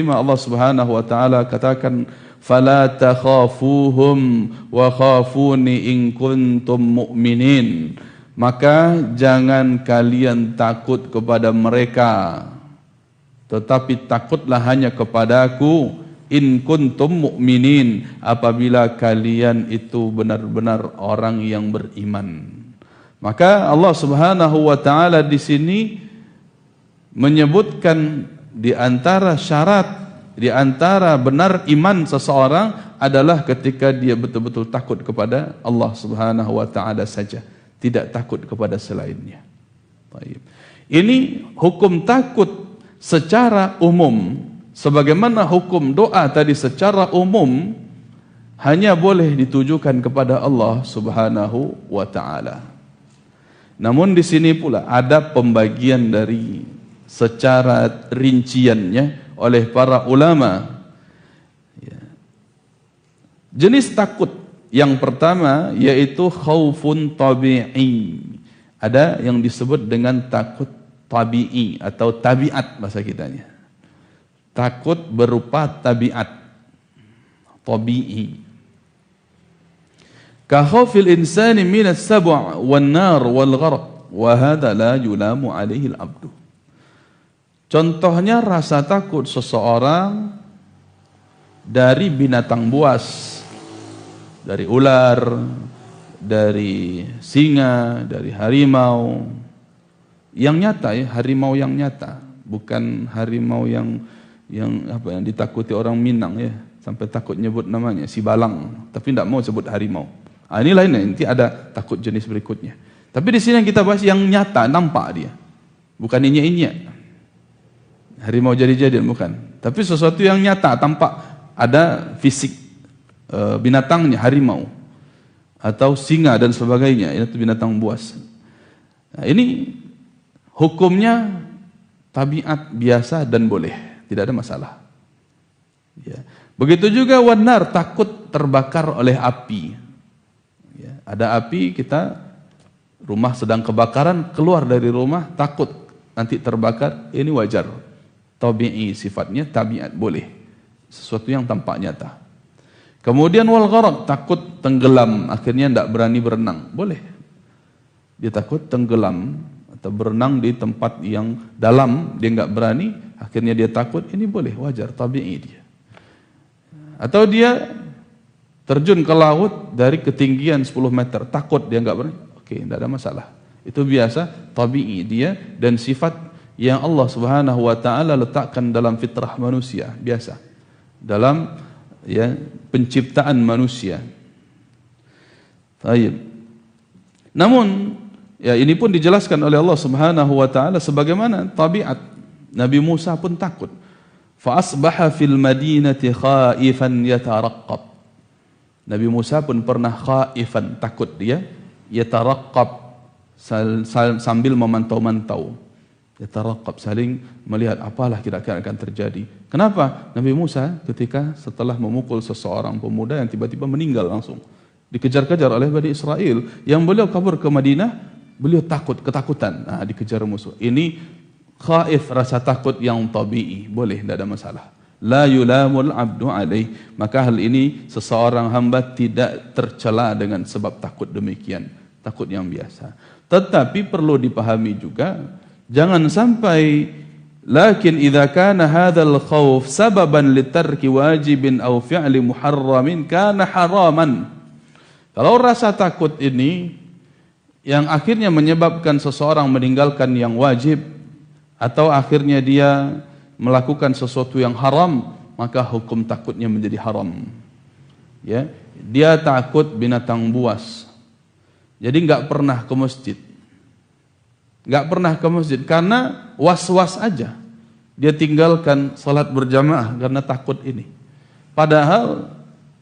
Allah Subhanahu wa taala katakan, fala takhafuhum wa khafuni in kuntum mu'minin. Maka jangan kalian takut kepada mereka, tetapi takutlah hanya kepadaku, in kuntum mu'minin, apabila kalian itu benar-benar orang yang beriman. Maka Allah Subhanahu wa taala di sini menyebutkan di antara syarat, di antara benar iman seseorang adalah ketika dia betul-betul takut kepada Allah Subhanahu wa taala saja, tidak takut kepada selainnya. Baik. Ini hukum takut secara umum, sebagaimana hukum doa tadi secara umum hanya boleh ditujukan kepada Allah Subhanahu wa taala. Namun di sini pula ada pembagian dari secara rinciannya oleh para ulama. Jenis takut yang pertama yaitu khaufun tabi'i. Ada yang disebut dengan takut tabi'i atau tabiat bahasa kitanya. Takut berupa tabiat, tabi'i. Ka khaufil insani minas sab' wan nar wal gharq wa hadha la yulamu alaihi al-'abdu. Contohnya rasa takut seseorang dari binatang buas, dari ular, dari singa, dari harimau. Yang nyata ya, harimau yang nyata, bukan harimau yang ditakuti orang Minang ya, sampai takut nyebut namanya si Balang, tapi tidak mau sebut harimau. Ini lainnya, nanti ada takut jenis berikutnya. Tapi di sini yang kita bahas yang nyata, nampak dia. Bukan inyek-inyek. Harimau jadi-jadian bukan. Tapi sesuatu yang nyata, tampak ada fisik binatangnya, harimau atau singa dan sebagainya, itu binatang buas. Nah, ini hukumnya tabiat biasa dan boleh, tidak ada masalah. Ya. Begitu juga wanar, takut terbakar oleh api. Ya. Ada api, kita rumah sedang kebakaran, keluar dari rumah takut nanti terbakar, ini wajar. Tabi'i sifatnya, tabiat boleh. Sesuatu yang tampak nyata. Kemudian wal gharq, takut tenggelam, akhirnya tidak berani berenang, boleh. Dia takut tenggelam atau berenang di tempat yang dalam, dia enggak berani, akhirnya dia takut, ini boleh, wajar, tabi'i dia. Atau dia terjun ke laut dari ketinggian 10 meter, takut dia enggak berani, oke, tidak ada masalah. Itu biasa, tabi'i dia, dan sifat yang Allah Subhanahu wa taala letakkan dalam fitrah manusia, biasa. Dalam ya penciptaan manusia. Baik. Namun ya ini pun dijelaskan oleh Allah Subhanahu wa taala sebagaimana tabiat. Nabi Musa pun takut. Fa asbaha fil madinati khaifan yataraqqab. Nabi Musa pun pernah khaifan, takut dia, yataraqqab, sambil memantau-mantau. Yataraqqab, saling melihat apalah kira-kira akan terjadi. Kenapa? Nabi Musa ketika setelah memukul seseorang pemuda yang tiba-tiba meninggal langsung, dikejar-kejar oleh Bani Israel, yang beliau kabur ke Madinah, beliau takut, ketakutan, dikejar musuh. Ini khaif, rasa takut yang tabi'i, boleh, tidak ada masalah. La yulamul abdu alaih, maka hal ini seseorang hamba tidak tercela dengan sebab takut demikian, takut yang biasa. Tetapi perlu dipahami juga, jangan sampai lakin idza kana hadzal khauf sababan litarki wajibin aw fi'li muharramin kana haraman. Kalau rasa takut ini yang akhirnya menyebabkan seseorang meninggalkan yang wajib atau akhirnya dia melakukan sesuatu yang haram, maka hukum takutnya menjadi haram. Ya, dia takut binatang buas. Jadi enggak pernah ke masjid. Enggak pernah ke masjid karena was-was aja. Dia tinggalkan salat berjamaah karena takut ini. Padahal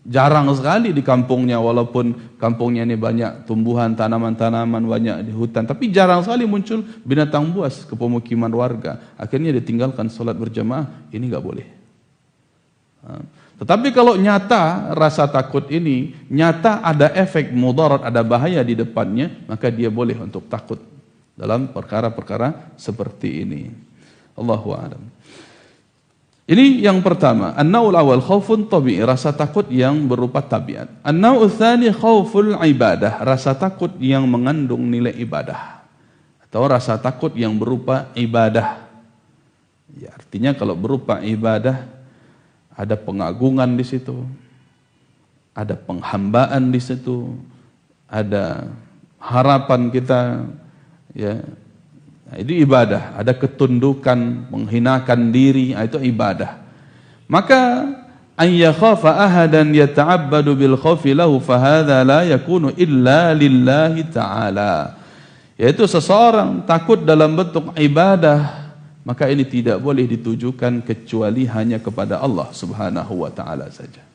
jarang sekali di kampungnya, walaupun kampungnya ini banyak tumbuhan, tanaman-tanaman, banyak di hutan, tapi jarang sekali muncul binatang buas ke pemukiman warga. Akhirnya ditinggalkan salat berjamaah, ini enggak boleh. Tetapi kalau nyata rasa takut ini, nyata ada efek mudarat, ada bahaya di depannya, maka dia boleh untuk takut dalam perkara-perkara seperti ini. Allahu a'lam. Ini yang pertama, an-naw'ul awal khaufun tabi'i, rasa takut yang berupa tabiat. An-naw'ul tsani khauful ibadah, rasa takut yang mengandung nilai ibadah. Atau rasa takut yang berupa ibadah. Ya, artinya kalau berupa ibadah ada pengagungan di situ, ada penghambaan di situ, ada harapan kita, ya, itu ibadah. Ada ketundukan, menghinakan diri, itu ibadah. Maka an yakhafa ahadan yata'abbadu bil khawfi lahu fahadha la yakunu illa lillahi ta'ala. Yaitu seseorang takut dalam bentuk ibadah, maka ini tidak boleh ditujukan kecuali hanya kepada Allah Subhanahu wa taala saja.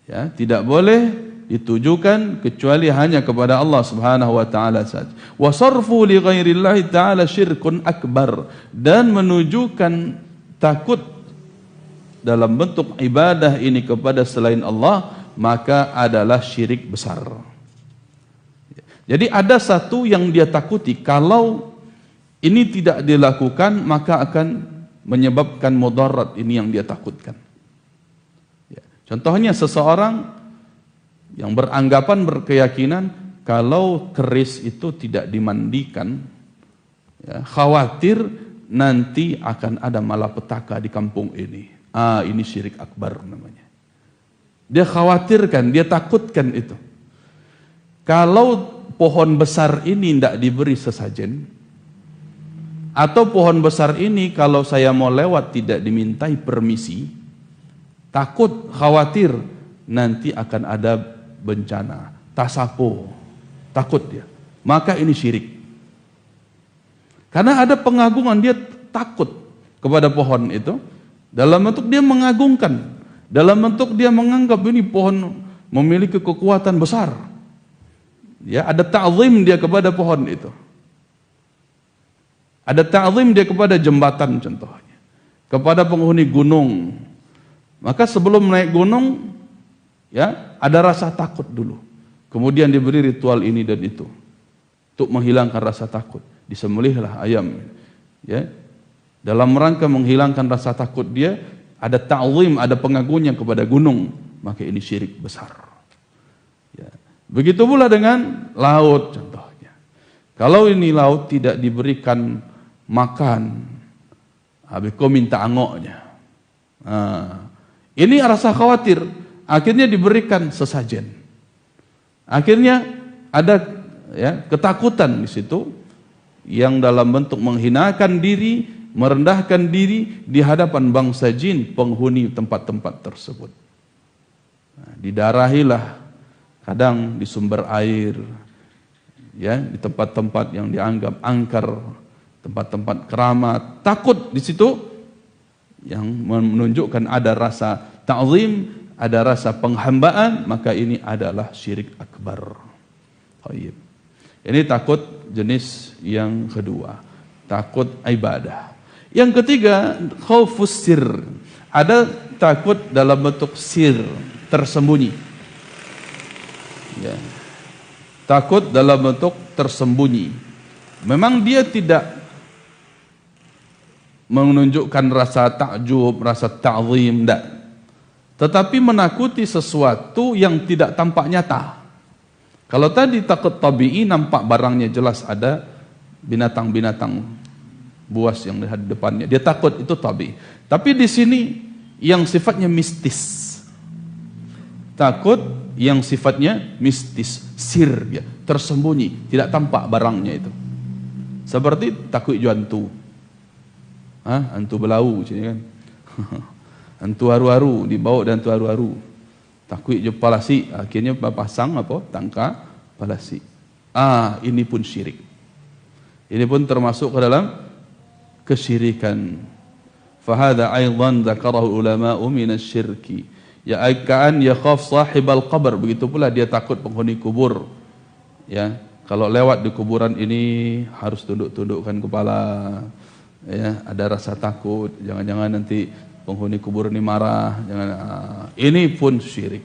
Ya, tidak boleh ditujukan kecuali hanya kepada Allah Subhanahu wa taala saja. Wa sarfu li ghairillahi taala syirkun akbar, dan menunjukkan takut dalam bentuk ibadah ini kepada selain Allah maka adalah syirik besar. Jadi ada satu yang dia takuti, kalau ini tidak dilakukan maka akan menyebabkan mudarat, ini yang dia takutkan. Contohnya seseorang yang beranggapan, berkeyakinan kalau keris itu tidak dimandikan, ya, khawatir nanti akan ada malapetaka di kampung ini. Ini syirik akbar namanya. Dia khawatirkan, dia takutkan itu. Kalau pohon besar ini tidak diberi sesajen, atau pohon besar ini kalau saya mau lewat tidak dimintai permisi, takut, khawatir nanti akan ada bencana, tasapo, takut dia. Maka ini syirik. Karena ada pengagungan, dia takut kepada pohon itu, dalam bentuk dia mengagungkan, dalam bentuk dia menganggap ini pohon memiliki kekuatan besar. Ya, ada ta'zim dia kepada pohon itu. Ada ta'zim dia kepada jembatan contohnya, kepada penghuni gunung. Maka sebelum naik gunung, ya, ada rasa takut dulu. Kemudian diberi ritual ini dan itu untuk menghilangkan rasa takut. Disembelihlah ayam, ya, dalam rangka menghilangkan rasa takut dia. Ada ta'zim, ada pengagungan kepada gunung, maka ini syirik besar. Ya. Begitu pula dengan laut contohnya. Kalau ini laut tidak diberikan makan, habis kau minta angoknya. Ini rasa khawatir, akhirnya diberikan sesajen. Akhirnya ada, ya, ketakutan di situ yang dalam bentuk menghinakan diri, merendahkan diri di hadapan bangsa jin penghuni tempat-tempat tersebut. Didarahilah kadang di sumber air, ya, di tempat-tempat yang dianggap angker, tempat-tempat keramat, takut di situ, yang menunjukkan ada rasa ta'zim, ada rasa penghambaan, maka ini adalah syirik akbar. Ini takut jenis yang kedua, takut ibadah. Yang ketiga, khaufus sir. Ada takut dalam bentuk sir, tersembunyi. Ya. Takut dalam bentuk tersembunyi. Memang dia tidak menunjukkan rasa takjub, rasa ta'zim, tidak. Tetapi menakuti sesuatu yang tidak tampak nyata. Kalau tadi takut tabi'i, nampak barangnya jelas, ada binatang-binatang buas yang di depannya, dia takut, itu tabi'i. Tapi di sini yang sifatnya mistis, takut yang sifatnya mistis, sir, ya, tersembunyi, tidak tampak barangnya itu. Seperti takut hantu, hantu belau, kan? Hantu haru-haru, dibawa dan hantu haru-haru. Takut je palasi, akhirnya pasang apa? Tangka palasi. Ini pun syirik. Ini pun termasuk ke dalam kesyirikan. Fahada aidan dzakarahu ulama'u minasyirki. Ya aikaan yakhaf sahibal qabr, begitu pula dia takut penghuni kubur. Ya, kalau lewat di kuburan ini harus tunduk-tundukkan kepala. Ya, ada rasa takut, jangan-jangan nanti penghuni kubur ini marah, jangan. Ini pun syirik,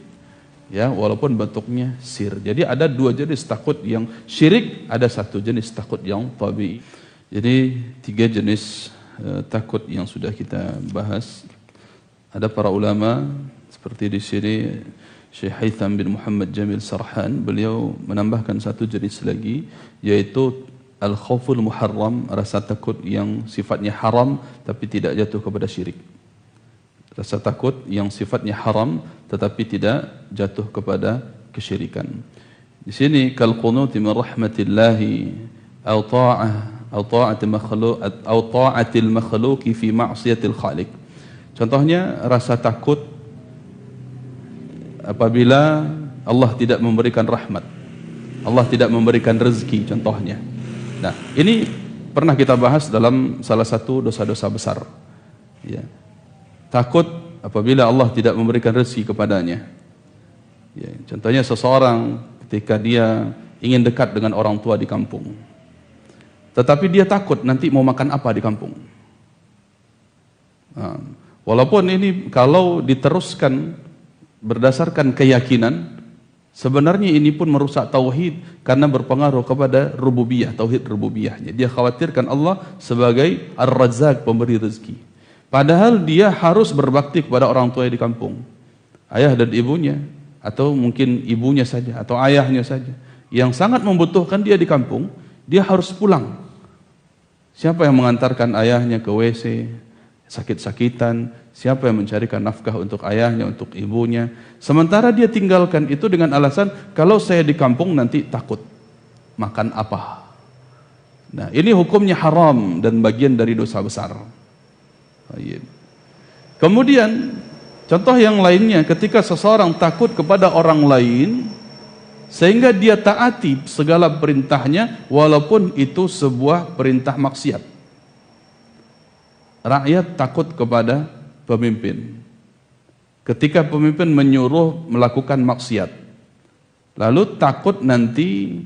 ya, walaupun bentuknya sir. Jadi ada dua jenis takut yang syirik, ada satu jenis takut yang tabi'i. Jadi tiga jenis takut yang sudah kita bahas. Ada para ulama seperti di sini Syekh Haytham bin Muhammad Jamil Sarhan, beliau menambahkan satu jenis lagi, yaitu al-khauful muharram, rasa takut yang sifatnya haram tapi tidak jatuh kepada syirik. Rasa takut yang sifatnya haram tetapi tidak jatuh kepada kesyirikan. Di sini kal qunuti min rahmatillahi aw ta'atil makhluqi fi ma'siyatil khaliq. Contohnya rasa takut apabila Allah tidak memberikan rahmat, Allah tidak memberikan rezeki contohnya. Nah, ini pernah kita bahas dalam salah satu dosa-dosa besar. Ya. Takut apabila Allah tidak memberikan rezeki kepadanya. Ya, contohnya seseorang ketika dia ingin dekat dengan orang tua di kampung, tetapi dia takut nanti mau makan apa di kampung. Walaupun ini kalau diteruskan berdasarkan keyakinan, sebenarnya ini pun merusak tauhid karena berpengaruh kepada rububiyah, tauhid rububiyahnya. Dia khawatirkan Allah sebagai Ar-Razzaq, pemberi rezeki. Padahal dia harus berbakti kepada orang tua di kampung, ayah dan ibunya. atau mungkin ibunya saja atau ayahnya saja yang sangat membutuhkan dia di kampung, dia harus pulang. Siapa yang mengantarkan ayahnya ke WC, sakit-sakitan, siapa yang mencarikan nafkah untuk ayahnya, untuk ibunya. Sementara dia tinggalkan itu dengan alasan, kalau saya di kampung nanti takut makan apa. Nah, ini hukumnya haram dan bagian dari dosa besar. Kemudian contoh yang lainnya, ketika seseorang takut kepada orang lain sehingga dia taati segala perintahnya walaupun itu sebuah perintah maksiat. Rakyat takut kepada pemimpin. Ketika pemimpin menyuruh melakukan maksiat, lalu takut nanti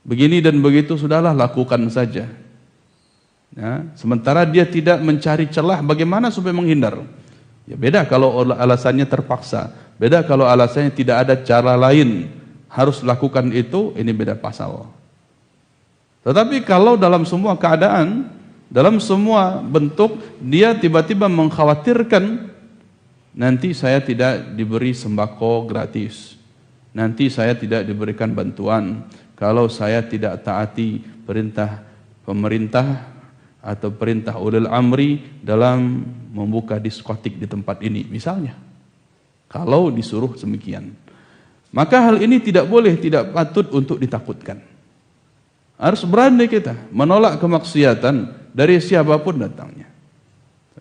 begini dan begitu, sudahlah lakukan saja. Ya, sementara dia tidak mencari celah bagaimana supaya menghindar. Ya, beda kalau alasannya terpaksa, beda kalau alasannya tidak ada cara lain harus lakukan itu, ini beda pasal. Tetapi kalau dalam semua keadaan, dalam semua bentuk, dia tiba-tiba mengkhawatirkan nanti saya tidak diberi sembako gratis, nanti saya tidak diberikan bantuan kalau saya tidak taati perintah pemerintah atau perintah ulil amri dalam membuka diskotik di tempat ini misalnya. Kalau disuruh demikian, maka hal ini tidak boleh, tidak patut untuk ditakutkan. Harus berani kita menolak kemaksiatan dari siapapun datangnya.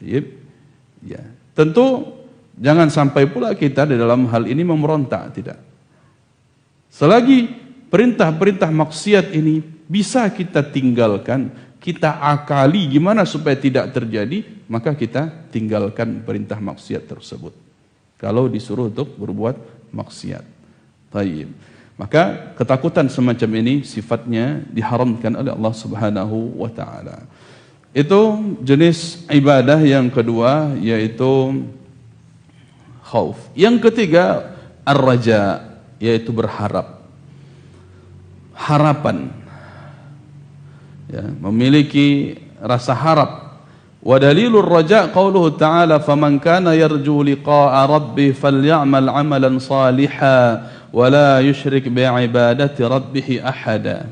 Ya, tentu jangan sampai pula kita di dalam hal ini memberontak, tidak. Selagi perintah-perintah maksiat ini bisa kita tinggalkan, kita akali gimana supaya tidak terjadi, maka kita tinggalkan perintah maksiat tersebut. Kalau disuruh untuk berbuat maksiat. Taib. Maka ketakutan semacam ini sifatnya diharamkan oleh Allah Subhanahu wa taala. Itu jenis ibadah yang kedua, yaitu khauf. Yang ketiga ar-raja, yaitu berharap. Harapan. Ya, memiliki rasa harap. Wa dalilur raja qauluhu ta'ala faman kana yarju liqa'a rabbih falyamal 'amalan salihan wa la yusyrik bi'ibadati rabbih ahada.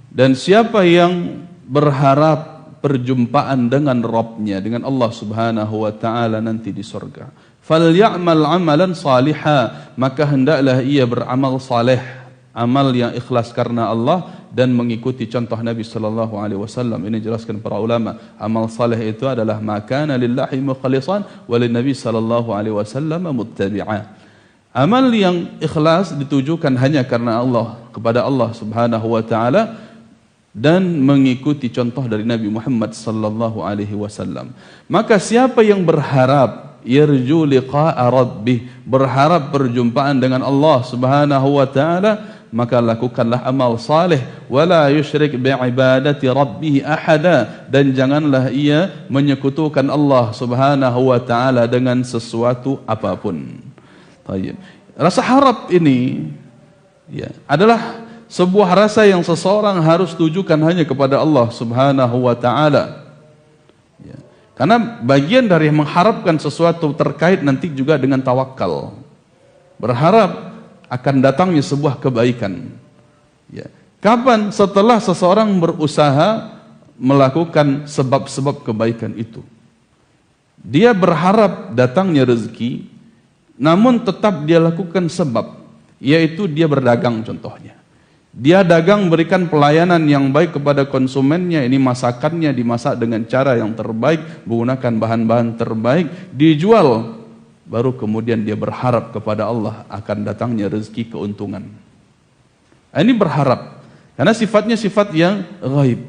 Dan siapa yang berharap perjumpaan dengan Rabbnya, dengan Allah Subhanahu wa taala nanti di surga, falyamal 'amalan salihan, maka hendaklah ia beramal saleh, amal yang ikhlas karena Allah dan mengikuti contoh Nabi sallallahu alaihi wasallam. Ini jelaskan para ulama, amal saleh itu adalah makana lillahi mukhlishan wa lin-nabi sallallahu alaihi wasallam muttabi'a. Amal yang ikhlas ditujukan hanya karena Allah, kepada Allah Subhanahu wa taala dan mengikuti contoh dari Nabi Muhammad sallallahu alaihi wasallam. Maka siapa yang berharap yarju liqa'a rabbih, berharap perjumpaan dengan Allah Subhanahu wa taala, maka lakukanlah amal saleh, wala yusyrik bi'ibadati rabbih ahada, dan janganlah ia menyekutukan Allah Subhanahu wa taala dengan sesuatu apapun. Baik. Rasa harap ini ya adalah sebuah rasa yang seseorang harus tujukan hanya kepada Allah Subhanahu wa taala. Ya. Karena bagian dari mengharapkan sesuatu terkait nanti juga dengan tawakal. Berharap akan datangnya sebuah kebaikan. Ya. Kapan? Setelah seseorang berusaha melakukan sebab-sebab kebaikan itu. Dia berharap datangnya rezeki, namun tetap dia lakukan sebab, yaitu dia berdagang contohnya. Dia dagang, berikan pelayanan yang baik kepada konsumennya, ini masakannya dimasak dengan cara yang terbaik, menggunakan bahan-bahan terbaik, dijual. Baru kemudian dia berharap kepada Allah akan datangnya rezeki keuntungan. Ini berharap, karena sifatnya sifat yang ghaib.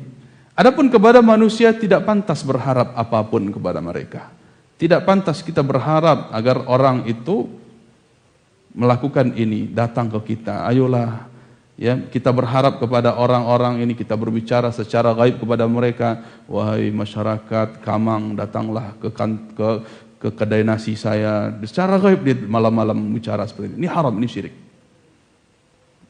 Adapun kepada manusia tidak pantas berharap apapun kepada mereka. Tidak pantas kita berharap agar orang itu melakukan ini, datang ke kita. Ayolah, ya, kita berharap kepada orang-orang ini, kita berbicara secara gaib kepada mereka. Wahai masyarakat Kamang, datanglah ke kedai nasi saya, secara gaib dia malam-malam bicara seperti ini. Ini haram, ini syirik.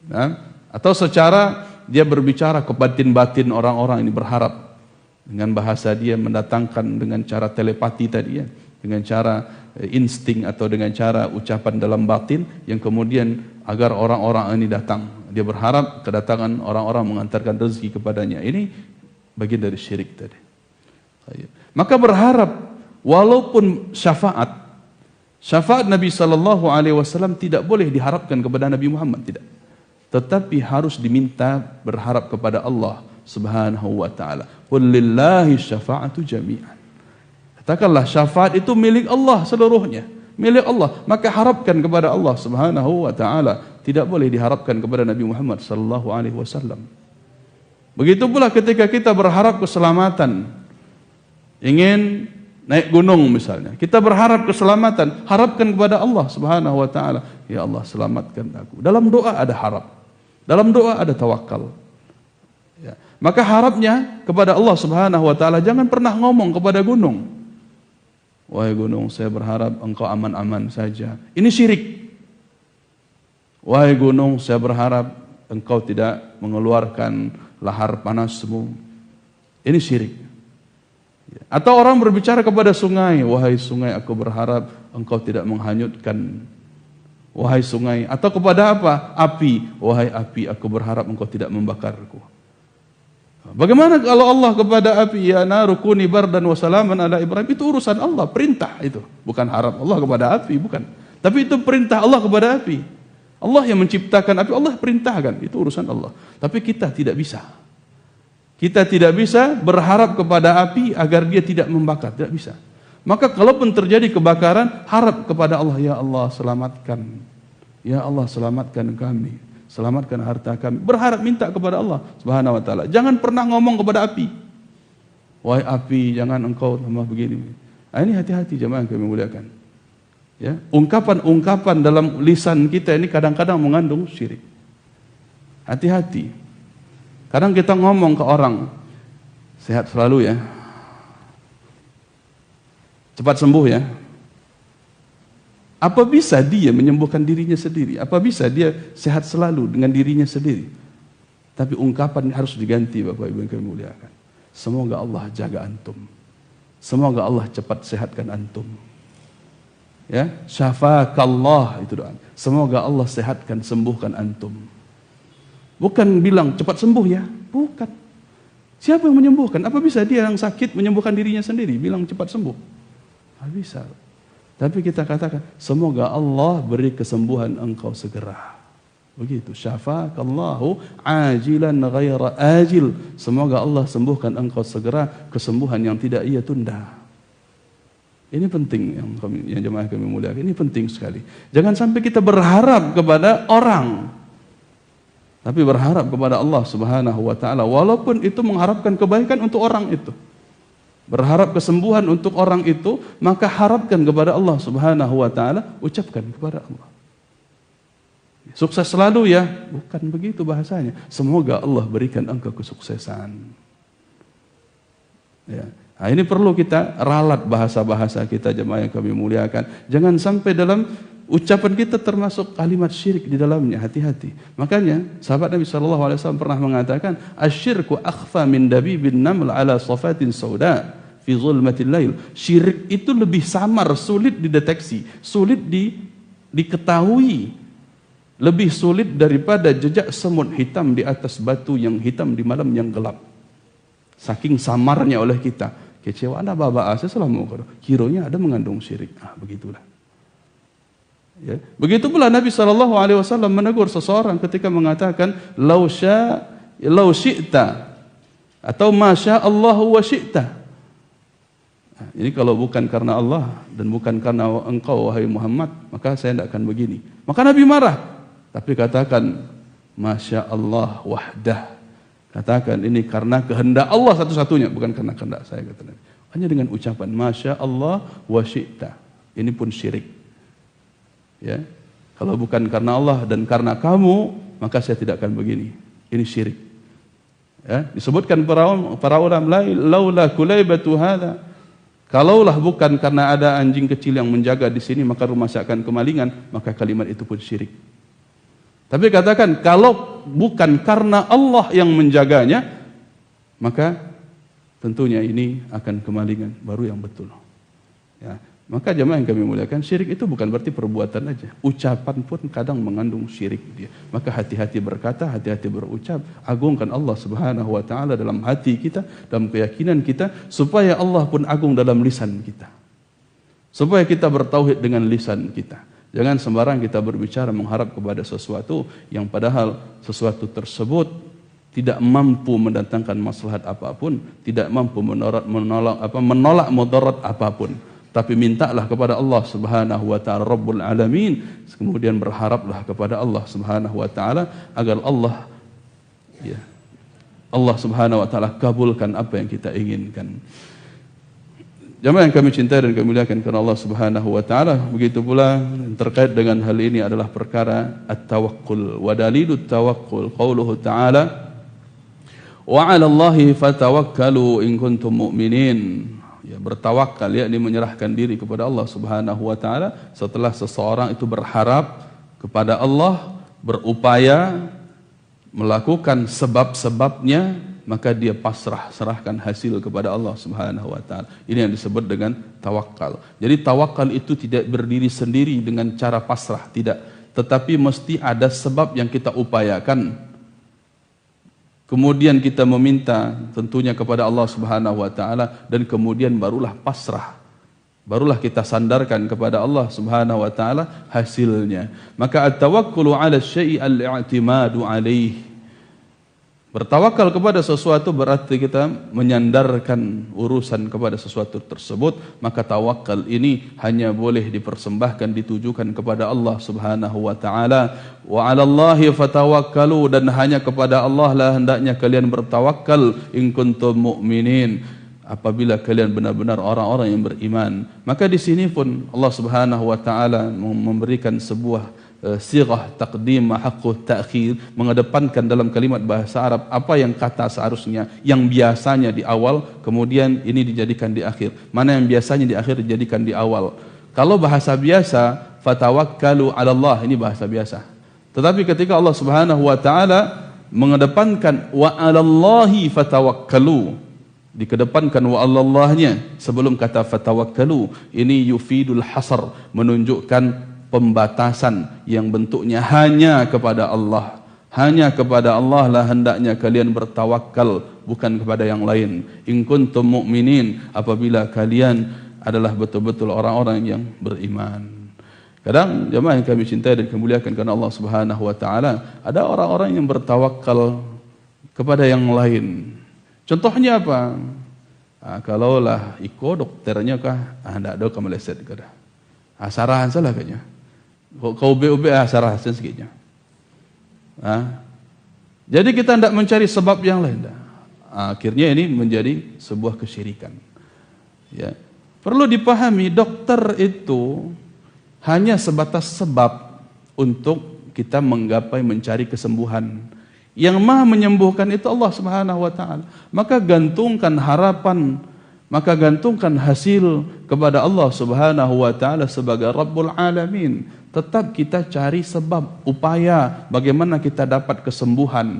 Nah, atau secara dia berbicara ke batin-batin orang-orang ini, berharap dengan bahasa dia mendatangkan dengan cara telepati tadi ya, dengan cara insting atau dengan cara ucapan dalam batin yang kemudian agar orang-orang ini datang. Dia berharap kedatangan orang-orang mengantarkan rezeki kepadanya. Ini bagian dari syirik tadi. Maka berharap walaupun syafaat Nabi SAW tidak boleh diharapkan kepada Nabi Muhammad, tidak. Tetapi harus diminta berharap kepada Allah Subhanahu wa taala. Qul lillahi syafa'atu jami'an. Katakanlah syafaat itu milik Allah seluruhnya, milik Allah. Maka harapkan kepada Allah Subhanahu wa taala, tidak boleh diharapkan kepada Nabi Muhammad sallallahu alaihi wasallam. Begitu pula ketika kita berharap keselamatan, ingin naik gunung misalnya, kita berharap keselamatan, harapkan kepada Allah Subhanahu wa taala, ya Allah selamatkan aku. Dalam doa ada harap, dalam doa ada tawakal. Ya. Maka harapnya kepada Allah Subhanahu wa taala, jangan pernah ngomong kepada gunung, wahai gunung, saya berharap engkau aman-aman saja. Ini syirik. Wahai gunung, saya berharap engkau tidak mengeluarkan lahar panasmu. Ini syirik. Atau orang berbicara kepada sungai, wahai sungai, aku berharap engkau tidak menghanyutkan. Wahai sungai. Atau kepada apa? Api. Wahai api, aku berharap engkau tidak membakarku. Bagaimana kalau Allah kepada api, ya naru kuni bardan wa salaman ala Ibrahim? Itu urusan Allah, perintah itu. Bukan harap Allah kepada api, bukan. Tapi itu perintah Allah kepada api. Allah yang menciptakan api, Allah perintahkan. Itu urusan Allah. Tapi kita tidak bisa. Kita tidak bisa berharap kepada api agar dia tidak membakar, tidak bisa. Maka kalaupun terjadi kebakaran, harap kepada Allah, ya Allah selamatkan. Ya Allah selamatkan kami, selamatkan harta kami. Berharap, minta kepada Allah Subhanahu wa taala. Jangan pernah ngomong kepada api, wahai api, jangan engkau tambah begini. Ini hati-hati jemaah yang kami muliakan. Ya, ungkapan-ungkapan dalam lisan kita ini kadang-kadang mengandung syirik. Hati-hati. Kadang kita ngomong ke orang, sehat selalu ya, cepat sembuh ya. Apa bisa dia menyembuhkan dirinya sendiri? Apa bisa dia sehat selalu dengan dirinya sendiri? Tapi ungkapan harus diganti, Bapak Ibu yang kami muliakan. Semoga Allah jaga antum. Semoga Allah cepat sehatkan antum. Ya, syafakallah itu doa. Semoga Allah sehatkan, sembuhkan antum. Bukan bilang cepat sembuh ya, bukan. Siapa yang menyembuhkan? Apa bisa dia yang sakit menyembuhkan dirinya sendiri, bilang cepat sembuh? Tidak bisa. Tapi kita katakan, semoga Allah beri kesembuhan engkau segera. Begitu. Syafakallahu ajilan ghaira ajil. Semoga Allah sembuhkan engkau segera, kesembuhan yang tidak ia tunda. Ini penting yang jemaah kami muliakan. Ini penting sekali. Jangan sampai kita berharap kepada orang, tapi berharap kepada Allah Subhanahu wa taala, walaupun itu mengharapkan kebaikan untuk orang itu. Berharap kesembuhan untuk orang itu, maka harapkan kepada Allah Subhanahu wa taala, ucapkan kepada Allah. Sukses selalu ya, bukan begitu bahasanya. Semoga Allah berikan engkau kesuksesan. Ya. Nah, ini perlu kita ralat bahasa-bahasa kita jemaah yang kami muliakan. Jangan sampai dalam ucapan kita termasuk kalimat syirik di dalamnya, hati-hati. Makanya sahabat Nabi SAW pernah mengatakan, asyirku akhfa min dabibin naml ala safatin sauda fi zulmatil lail. Syirik itu lebih samar, sulit dideteksi, sulit diketahui, lebih sulit daripada jejak semut hitam di atas batu yang hitam di malam yang gelap. Saking samarnya oleh kita. Kecewa ada baba saya selalu kironya ada mengandung syirik. Begitulah. Ya. Begitu pula Nabi SAW menegur seseorang ketika mengatakan lau syi'ta atau masya Allah wa syi'ta. Nah, ini kalau bukan karena Allah dan bukan karena engkau wahai Muhammad, maka saya tidak akan begini. Maka Nabi marah. Tapi katakan masya Allah wahdah. Katakan ini karena kehendak Allah satu-satunya, bukan karena kehendak saya, kata Nabi. Hanya dengan ucapan masya Allah wa syi'ta. Ini pun syirik. Ya, kalau bukan karena Allah dan karena kamu, maka saya tidak akan begini. Ini syirik. Ya, disebutkan para ulama, laula kulaibatu hadza. Kalaulah bukan karena ada anjing kecil yang menjaga di sini, maka rumah saya akan kemalingan, maka kalimat itu pun syirik. Tapi katakan kalau bukan karena Allah yang menjaganya, maka tentunya ini akan kemalingan, baru yang betul. Ya. Maka jemaah yang kami muliakan, syirik itu bukan berarti perbuatan aja. Ucapan pun kadang mengandung syirik dia. Maka hati-hati berkata, hati-hati berucap. Agungkan Allah Subhanahu wa taala dalam hati kita, dalam keyakinan kita, supaya Allah pun agung dalam lisan kita. Supaya kita bertauhid dengan lisan kita. Jangan sembarang kita berbicara mengharap kepada sesuatu yang padahal sesuatu tersebut tidak mampu mendatangkan maslahat apapun, tidak mampu menolak mudarat apapun. Tapi mintalah kepada Allah Subhanahu wa taala Rabbul Alamin, kemudian berharaplah kepada Allah Subhanahu wa taala agar Allah Subhanahu wa taala kabulkan apa yang kita inginkan. Jemaah yang kami cintai dan kami muliakan karena Allah Subhanahu wa taala, begitu pula terkait dengan hal ini adalah perkara at-tawakkul. Wa dalilut tawakkul qauluhu ta'ala wa 'ala Allahi fatawakkalu in kuntum mu'minin. Ya, bertawakal, yakni menyerahkan diri kepada Allah Subhanahu wa taala setelah seseorang itu berharap kepada Allah, berupaya melakukan sebab-sebabnya, maka dia serahkan hasil kepada Allah Subhanahu wa taala. Ini yang disebut dengan tawakal. Jadi tawakal itu tidak berdiri sendiri dengan cara pasrah, tidak, tetapi mesti ada sebab yang kita upayakan. Kemudian kita meminta tentunya kepada Allah Subhanahu wa taala, dan kemudian barulah pasrah. Barulah kita sandarkan kepada Allah Subhanahu wa taala hasilnya. Maka at-tawakkulu 'ala syai' al-i'timadu 'alaih. Bertawakal kepada sesuatu berarti kita menyandarkan urusan kepada sesuatu tersebut. Maka tawakal ini hanya boleh dipersembahkan, ditujukan kepada Allah Subhanahu wa taala. Wa 'ala Allahi fatawakkalu, dan hanya kepada Allah lah hendaknya kalian bertawakal in kuntum mu'minin, apabila kalian benar-benar orang-orang yang beriman. Maka di sini pun Allah Subhanahu wa taala memberikan sebuah sirah taqdim haqqut ta'khir, mengedepankan dalam kalimat bahasa Arab apa yang kata seharusnya, yang biasanya di awal, kemudian ini dijadikan di akhir. Mana yang biasanya di akhir dijadikan di awal. Kalau bahasa biasa, fatawakkalu 'ala Allah, ini bahasa biasa. Tetapi ketika Allah Subhanahu wa taala mengedepankan wa 'alallahi fatawakkalu, dikedepankan wa 'alallahnya sebelum kata fatawakkalu, ini yufidul hasar, menunjukkan pembatasan yang bentuknya hanya kepada Allah. Hanya kepada Allah lah hendaknya kalian bertawakal, bukan kepada yang lain. In kuntum mu'minin, apabila kalian adalah betul-betul orang-orang yang beriman. Kadang jemaah yang kami cintai dan kemuliakan karena Allah Subhanahu wa taala, ada orang-orang yang bertawakal kepada yang lain. Contohnya apa? Kalaulah iko dokternya kah, ndak ada kameleset kada. Sarahan salah kayaknya. Kau ube sarahan sikitnya. Jadi kita tidak mencari sebab yang lain. Akhirnya ini menjadi sebuah kesyirikan. Ya. Perlu dipahami, dokter itu hanya sebatas sebab untuk kita menggapai mencari kesembuhan. Yang maha menyembuhkan itu Allah Subhanahu wa taala. Maka gantungkan harapan, maka gantungkan hasil kepada Allah Subhanahu wa taala sebagai Rabbul Alamin. Tetap kita cari sebab, upaya bagaimana kita dapat kesembuhan.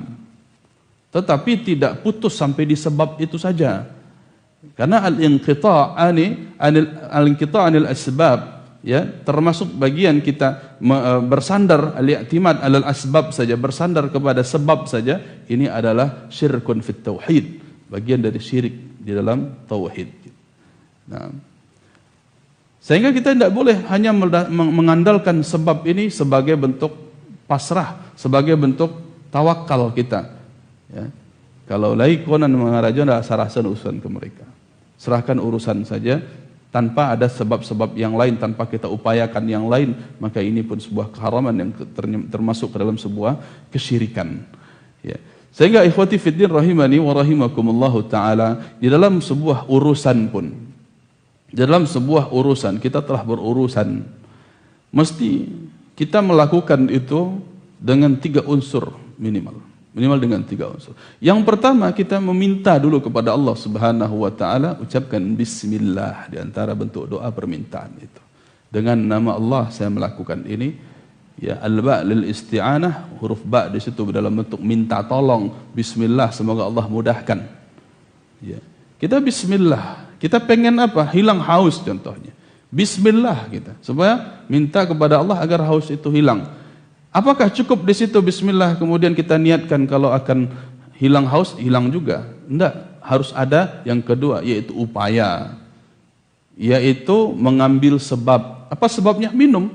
Tetapi tidak putus sampai di sebab itu saja. Karena al-inqita' anil asbab, ya, termasuk bagian kita bersandar al-i'timad alal asbab saja, bersandar kepada sebab saja, ini adalah syirkun fit tauhid, bagian dari syirik di dalam tauhid. Nah, sehingga kita tidak boleh hanya mengandalkan sebab ini sebagai bentuk pasrah, sebagai bentuk tawakal kita. Ya. Kalau laikonan mengarajon, serahkan urusan ke mereka. Serahkan urusan saja tanpa ada sebab-sebab yang lain, tanpa kita upayakan yang lain, maka ini pun sebuah keharaman yang termasuk ke dalam sebuah kesyirikan. Ya. Sehingga ikhwati fiddin rahimani wa rahimakumullahu ta'ala, di dalam sebuah urusan pun, dalam sebuah urusan, kita telah berurusan, mesti kita melakukan itu dengan 3 unsur minimal dengan 3 unsur. Yang pertama, kita meminta dulu kepada Allah Subhanahu wa taala, ucapkan bismillah di antara bentuk doa permintaan itu. Dengan nama Allah saya melakukan ini. Ya, al-ba' lil isti'anah, huruf ba' di situ dalam bentuk minta tolong. Bismillah, semoga Allah mudahkan. Ya. Kita bismillah. Kita pengen apa? Hilang haus contohnya. Bismillah kita, supaya minta kepada Allah agar haus itu hilang. Apakah cukup di situ bismillah kemudian kita niatkan kalau akan hilang haus, hilang juga? Enggak, harus ada yang kedua, yaitu upaya, yaitu mengambil sebab. Apa sebabnya? Minum.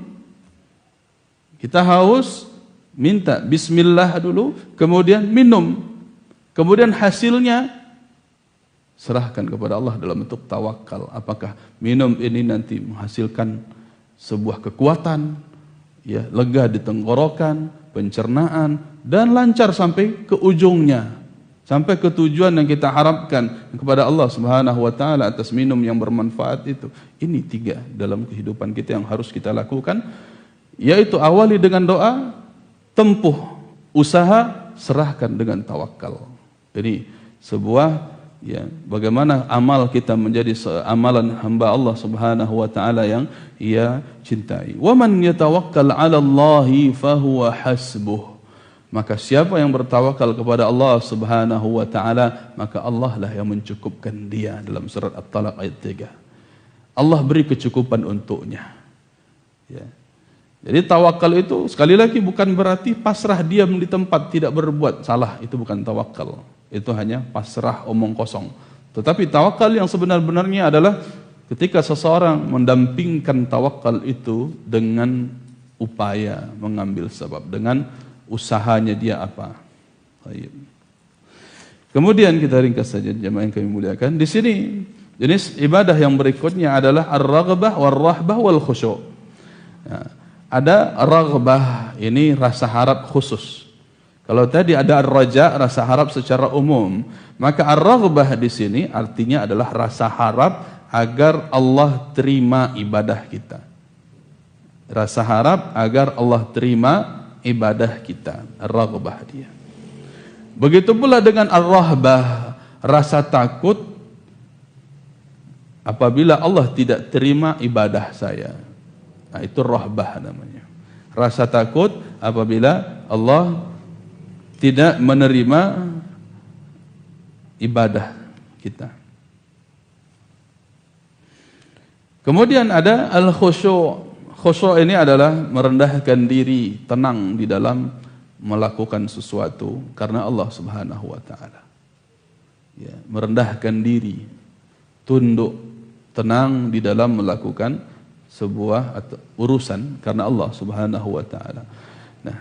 Kita haus, minta bismillah dulu, kemudian minum. Kemudian hasilnya serahkan kepada Allah dalam bentuk tawakal. Apakah minum ini nanti menghasilkan sebuah kekuatan, ya, lega di tenggorokan, pencernaan, dan lancar sampai ke ujungnya, sampai ke tujuan yang kita harapkan kepada Allah Subhanahu wa taala atas minum yang bermanfaat itu. Ini 3 dalam kehidupan kita yang harus kita lakukan, yaitu awali dengan doa, tempuh usaha, serahkan dengan tawakal. Jadi sebuah, ya, bagaimana amal kita menjadi amalan hamba Allah Subhanahu wa taala yang ia cintai. Wa man yatawakkal 'ala Allahi fahuwa hasbuh. Maka siapa yang bertawakal kepada Allah Subhanahu wa taala, maka Allah lah yang mencukupkan dia, dalam surat At-Talaq ayat 3. Allah beri kecukupan untuknya. Ya. Jadi tawakal itu sekali lagi bukan berarti pasrah diam di tempat tidak berbuat. Salah, itu bukan tawakal. Itu hanya pasrah omong kosong. Tetapi tawakal yang sebenar-benarnya adalah ketika seseorang mendampingkan tawakal itu dengan upaya mengambil sebab, dengan usahanya dia apa. Baik. Kemudian kita ringkas saja jemaah yang kami muliakan. Di sini jenis ibadah yang berikutnya adalah ar-raghbah war-rahbah wal khusyu'. Ya. Ada raghbah, ini rasa harap khusus. Kalau tadi ada ar-raja, rasa harap secara umum, maka ar-raghbah di sini artinya adalah rasa harap agar Allah terima ibadah kita. Rasa harap agar Allah terima ibadah kita, ar-raghbah dia. Begitu pula dengan ar-rahbah, rasa takut apabila Allah tidak terima ibadah saya. Nah, itu rahbah namanya. Rasa takut apabila Allah tidak menerima ibadah kita. Kemudian ada al-khusyu'. Khusyu' ini adalah merendahkan diri, tenang di dalam melakukan sesuatu karena Allah Subhanahu wa taala. Ya, merendahkan diri, tunduk, tenang di dalam melakukan sebuah urusan karena Allah Subhanahu wa taala. Nah,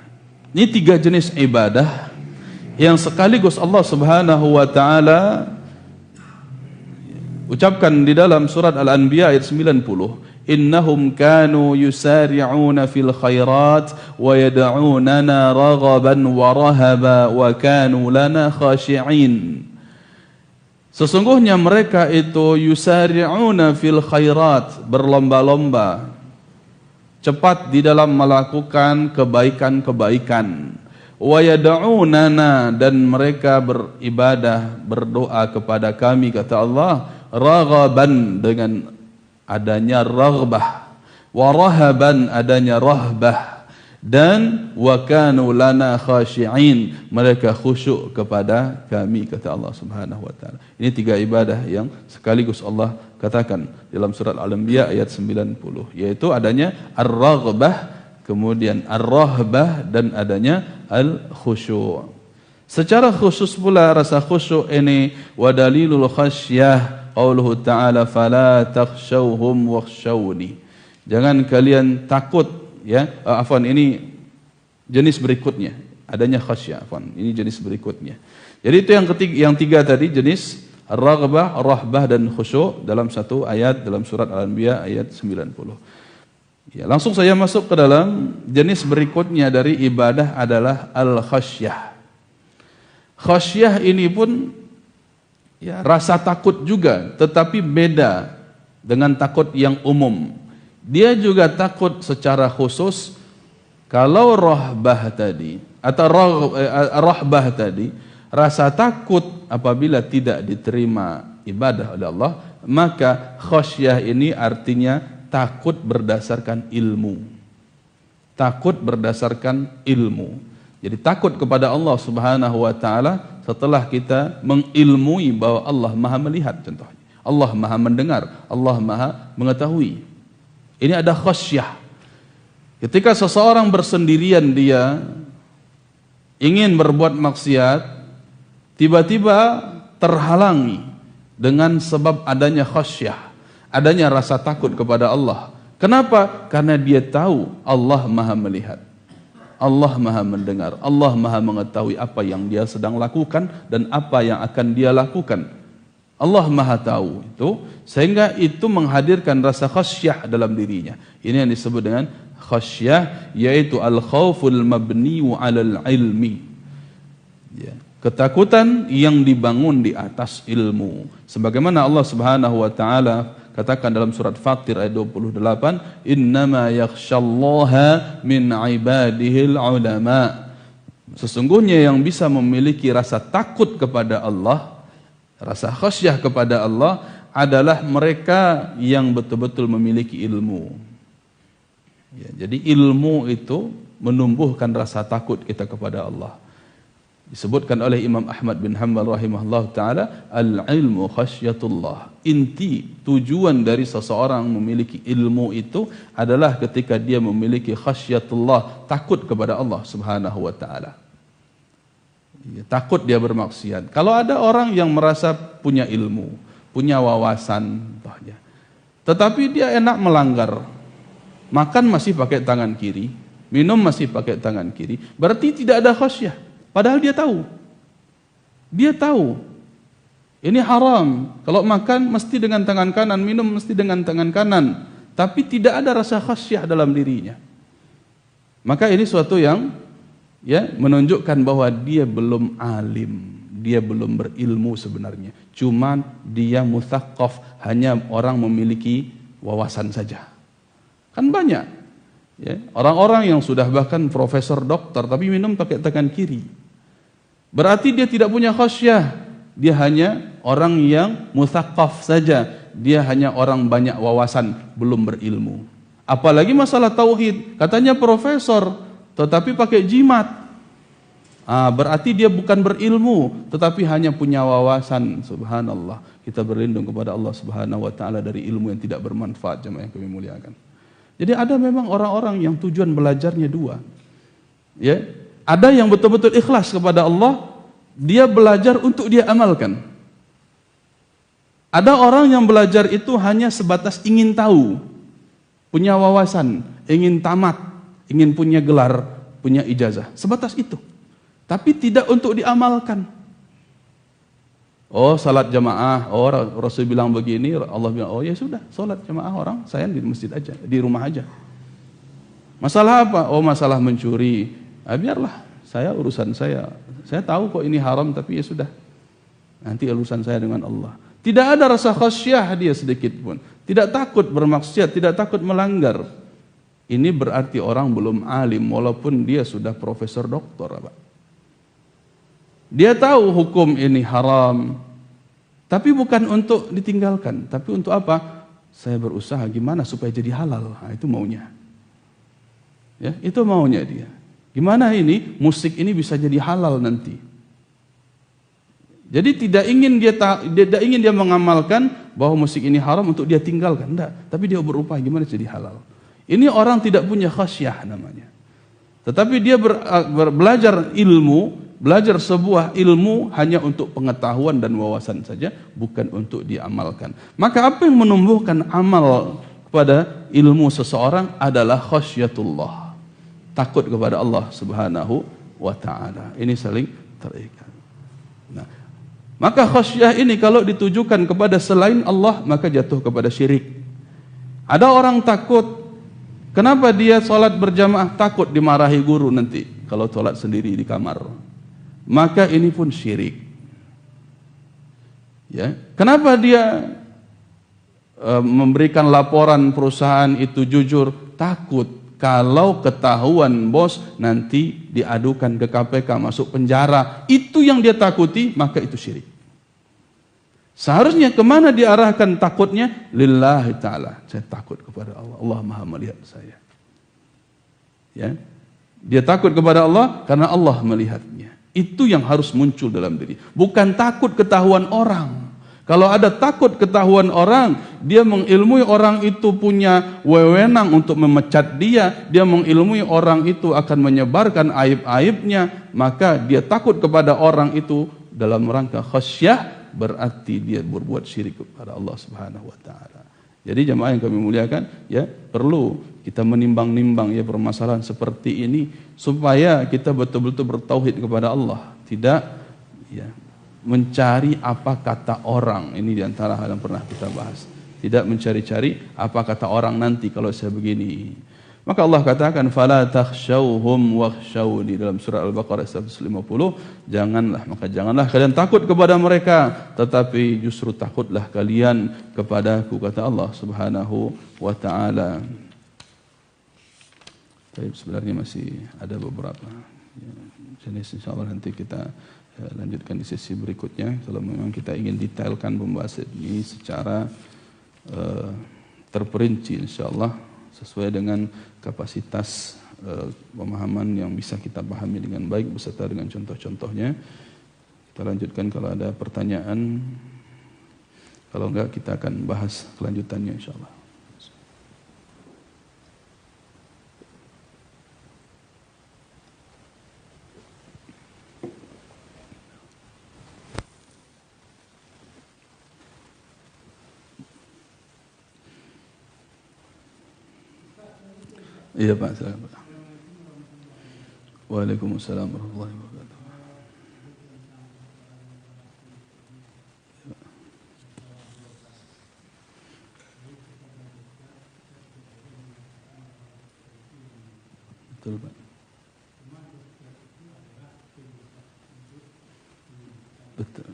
ini 3 jenis ibadah yang sekaligus Allah Subhanahu wa taala ucapkan di dalam surat Al-Anbiya ayat 90, innahum kanu yusari'una fil khairat wa yad'unana raghaban wa rahaba wa kanu lana khashi'in. Sesungguhnya mereka itu yusari'una fil khairat, berlomba-lomba, cepat di dalam melakukan kebaikan-kebaikan. Wa yad'unana, dan mereka beribadah, berdoa kepada kami, kata Allah, raghaban, dengan adanya raghbah, wa rahaban, adanya rahbah, dan wa kanu lana khashi'in, mereka khusyuk kepada kami, kata Allah Subhanahu wa taala. Ini 3 ibadah yang sekaligus Allah katakan dalam surat Al-Anbiya ayat 90, yaitu adanya ar-raghbah, kemudian ar-rahbah, dan adanya al-khusyu'. Secara khusus pula rasa khusyuk ini wa dalilul khasyah qauluhu ta'ala fala takhshawhum wakhshawni. Jangan kalian takut, ya, ini jenis berikutnya, adanya khasyah, ini jenis berikutnya. Jadi itu yang 3 tadi, jenis ar-raghbah, ar-rahbah, dan khusyu' dalam satu ayat dalam surat Al-Anbiya ayat 90. Ya, langsung saya masuk ke dalam jenis berikutnya dari ibadah adalah al-khasyah. Khasyah ini pun, ya, rasa takut juga, tetapi beda dengan takut yang umum. Dia juga takut secara khusus. Kalau rahbah tadi atau rahbah tadi, rasa takut apabila tidak diterima ibadah oleh Allah, maka khasyah ini artinya takut berdasarkan ilmu. Takut berdasarkan ilmu. Jadi takut kepada Allah Subhanahu wa taala setelah kita mengilmui bahwa Allah Maha melihat, contohnya. Allah Maha mendengar, Allah Maha mengetahui. Ini ada khasyah. Ketika seseorang bersendirian dia ingin berbuat maksiat, tiba-tiba terhalangi dengan sebab adanya khasyah, adanya rasa takut kepada Allah. Kenapa? Karena dia tahu Allah Maha melihat, Allah Maha mendengar, Allah Maha mengetahui apa yang dia sedang lakukan dan apa yang akan dia lakukan. Allah Maha tahu itu, sehingga itu menghadirkan rasa khasyah dalam dirinya. Ini yang disebut dengan khasyah, yaitu al-khauful mabniu 'alal ilmi. Ya, ketakutan yang dibangun di atas ilmu. Sebagaimana Allah Subhanahu wa taala katakan dalam surat Fatir ayat 28, innama yakhsyallaha min ibadihil ulama. Sesungguhnya yang bisa memiliki rasa takut kepada Allah, rasa khasyah kepada Allah adalah mereka yang betul-betul memiliki ilmu. Ya, jadi ilmu itu menumbuhkan rasa takut kita kepada Allah. Disebutkan oleh Imam Ahmad bin Hanbal rahimahullah ta'ala, al-ilmu khasyatullah. Inti tujuan dari seseorang memiliki ilmu itu adalah ketika dia memiliki khasyatullah, takut kepada Allah subhanahu wa ta'ala. Ya, takut dia bermaksiat. Kalau ada orang yang merasa punya ilmu, punya wawasan, tetapi dia enak melanggar, makan masih pakai tangan kiri, minum masih pakai tangan kiri, berarti tidak ada khasyah. Padahal dia tahu. Dia tahu. Ini haram. Kalau makan mesti dengan tangan kanan, minum mesti dengan tangan kanan. Tapi tidak ada rasa khasyah dalam dirinya. Maka ini suatu yang menunjukkan bahwa dia belum alim. Dia belum berilmu sebenarnya. Cuma dia mutsaqqaf, hanya orang memiliki wawasan saja. Kan banyak. Ya, orang-orang yang sudah bahkan profesor doktor tapi minum pakai tangan kiri. Berarti dia tidak punya khasyah. Dia hanya orang yang mutsaqqaf saja. Dia hanya orang banyak wawasan, belum berilmu. Apalagi masalah tauhid, katanya profesor tetapi pakai jimat. Berarti dia bukan berilmu, tetapi hanya punya wawasan. Subhanallah. Kita berlindung kepada Allah Subhanahu wa taala dari ilmu yang tidak bermanfaat, jemaah yang kami muliakan. Jadi ada memang orang-orang yang tujuan belajarnya dua. Ya, ada yang betul-betul ikhlas kepada Allah, dia belajar untuk dia amalkan. Ada orang yang belajar itu hanya sebatas ingin tahu, punya wawasan, ingin tamat, ingin punya gelar, punya ijazah, sebatas itu. Tapi tidak untuk diamalkan. Oh, salat jamaah, oh Rasul bilang begini, Allah bilang, oh ya sudah, salat jamaah orang, saya di masjid aja, di rumah aja. Masalah apa? Oh, masalah mencuri. Biarlah, saya urusan saya. Saya tahu kok ini haram, tapi ya sudah. Nanti urusan saya dengan Allah. Tidak ada rasa khasyah dia sedikit pun. Tidak takut bermaksiat, tidak takut melanggar. Ini berarti orang belum alim, walaupun dia sudah profesor doktor. Dia tahu hukum ini haram, tapi bukan untuk ditinggalkan. Tapi untuk apa? Saya berusaha gimana supaya jadi halal. Itu maunya. Ya, itu maunya dia. Gimana ini musik ini bisa jadi halal nanti? Jadi tidak ingin dia mengamalkan bahwa musik ini haram untuk dia tinggalkan, enggak. Tapi dia berupaya gimana jadi halal. Ini orang tidak punya khasyah namanya. Tetapi dia belajar ilmu, belajar sebuah ilmu hanya untuk pengetahuan dan wawasan saja, bukan untuk diamalkan. Maka apa yang menumbuhkan amal kepada ilmu seseorang adalah khasyatullah. Takut kepada Allah Subhanahu wa ta'ala. Ini saling terikat. Nah, maka khasyah ini kalau ditujukan kepada selain Allah, maka jatuh kepada syirik. Ada orang takut, kenapa dia sholat berjamaah? Takut dimarahi guru nanti kalau sholat sendiri di kamar. Maka ini pun syirik. Ya, kenapa dia memberikan laporan perusahaan itu jujur? Takut. Kalau ketahuan bos nanti diadukan ke KPK, masuk penjara, itu yang dia takuti, maka itu syirik. Seharusnya kemana diarahkan takutnya? Lillahi ta'ala. Saya takut kepada Allah. Allah Maha melihat saya. Ya, dia takut kepada Allah karena Allah melihatnya. Itu yang harus muncul dalam diri. Bukan takut ketahuan orang. Kalau ada takut ketahuan orang, dia mengilmui orang itu punya wewenang untuk memecat dia mengilmui orang itu akan menyebarkan aib-aibnya, maka dia takut kepada orang itu dalam rangka khasyah, berarti dia berbuat syirik kepada Allah Subhanahu wa taala. Jadi jemaah yang kami muliakan, ya, perlu kita menimbang-nimbang ya permasalahan seperti ini supaya kita betul-betul bertauhid kepada Allah, tidak ya mencari apa kata orang. Ini diantara hal yang pernah kita bahas. Tidak mencari-cari apa kata orang nanti kalau saya begini. Maka Allah katakan fala takhshawhum wakhshawni dalam surah Al-Baqarah 150. Janganlah kalian takut kepada mereka, tetapi justru takutlah kalian kepadaku, kata Allah Subhanahu wa taala. Baik, sebenarnya masih ada beberapa jenis, insyaallah nanti kita lanjutkan di sesi berikutnya kalau memang kita ingin detailkan pembahasan ini secara terperinci insyaallah sesuai dengan kapasitas pemahaman yang bisa kita pahami dengan baik beserta dengan contoh-contohnya. Kita lanjutkan kalau ada pertanyaan, kalau enggak kita akan bahas kelanjutannya insyaallah. Iya Pak, silakan Pak. Waalaikumsalam warahmatullahi wabarakatuh. Betul Pak. Betul.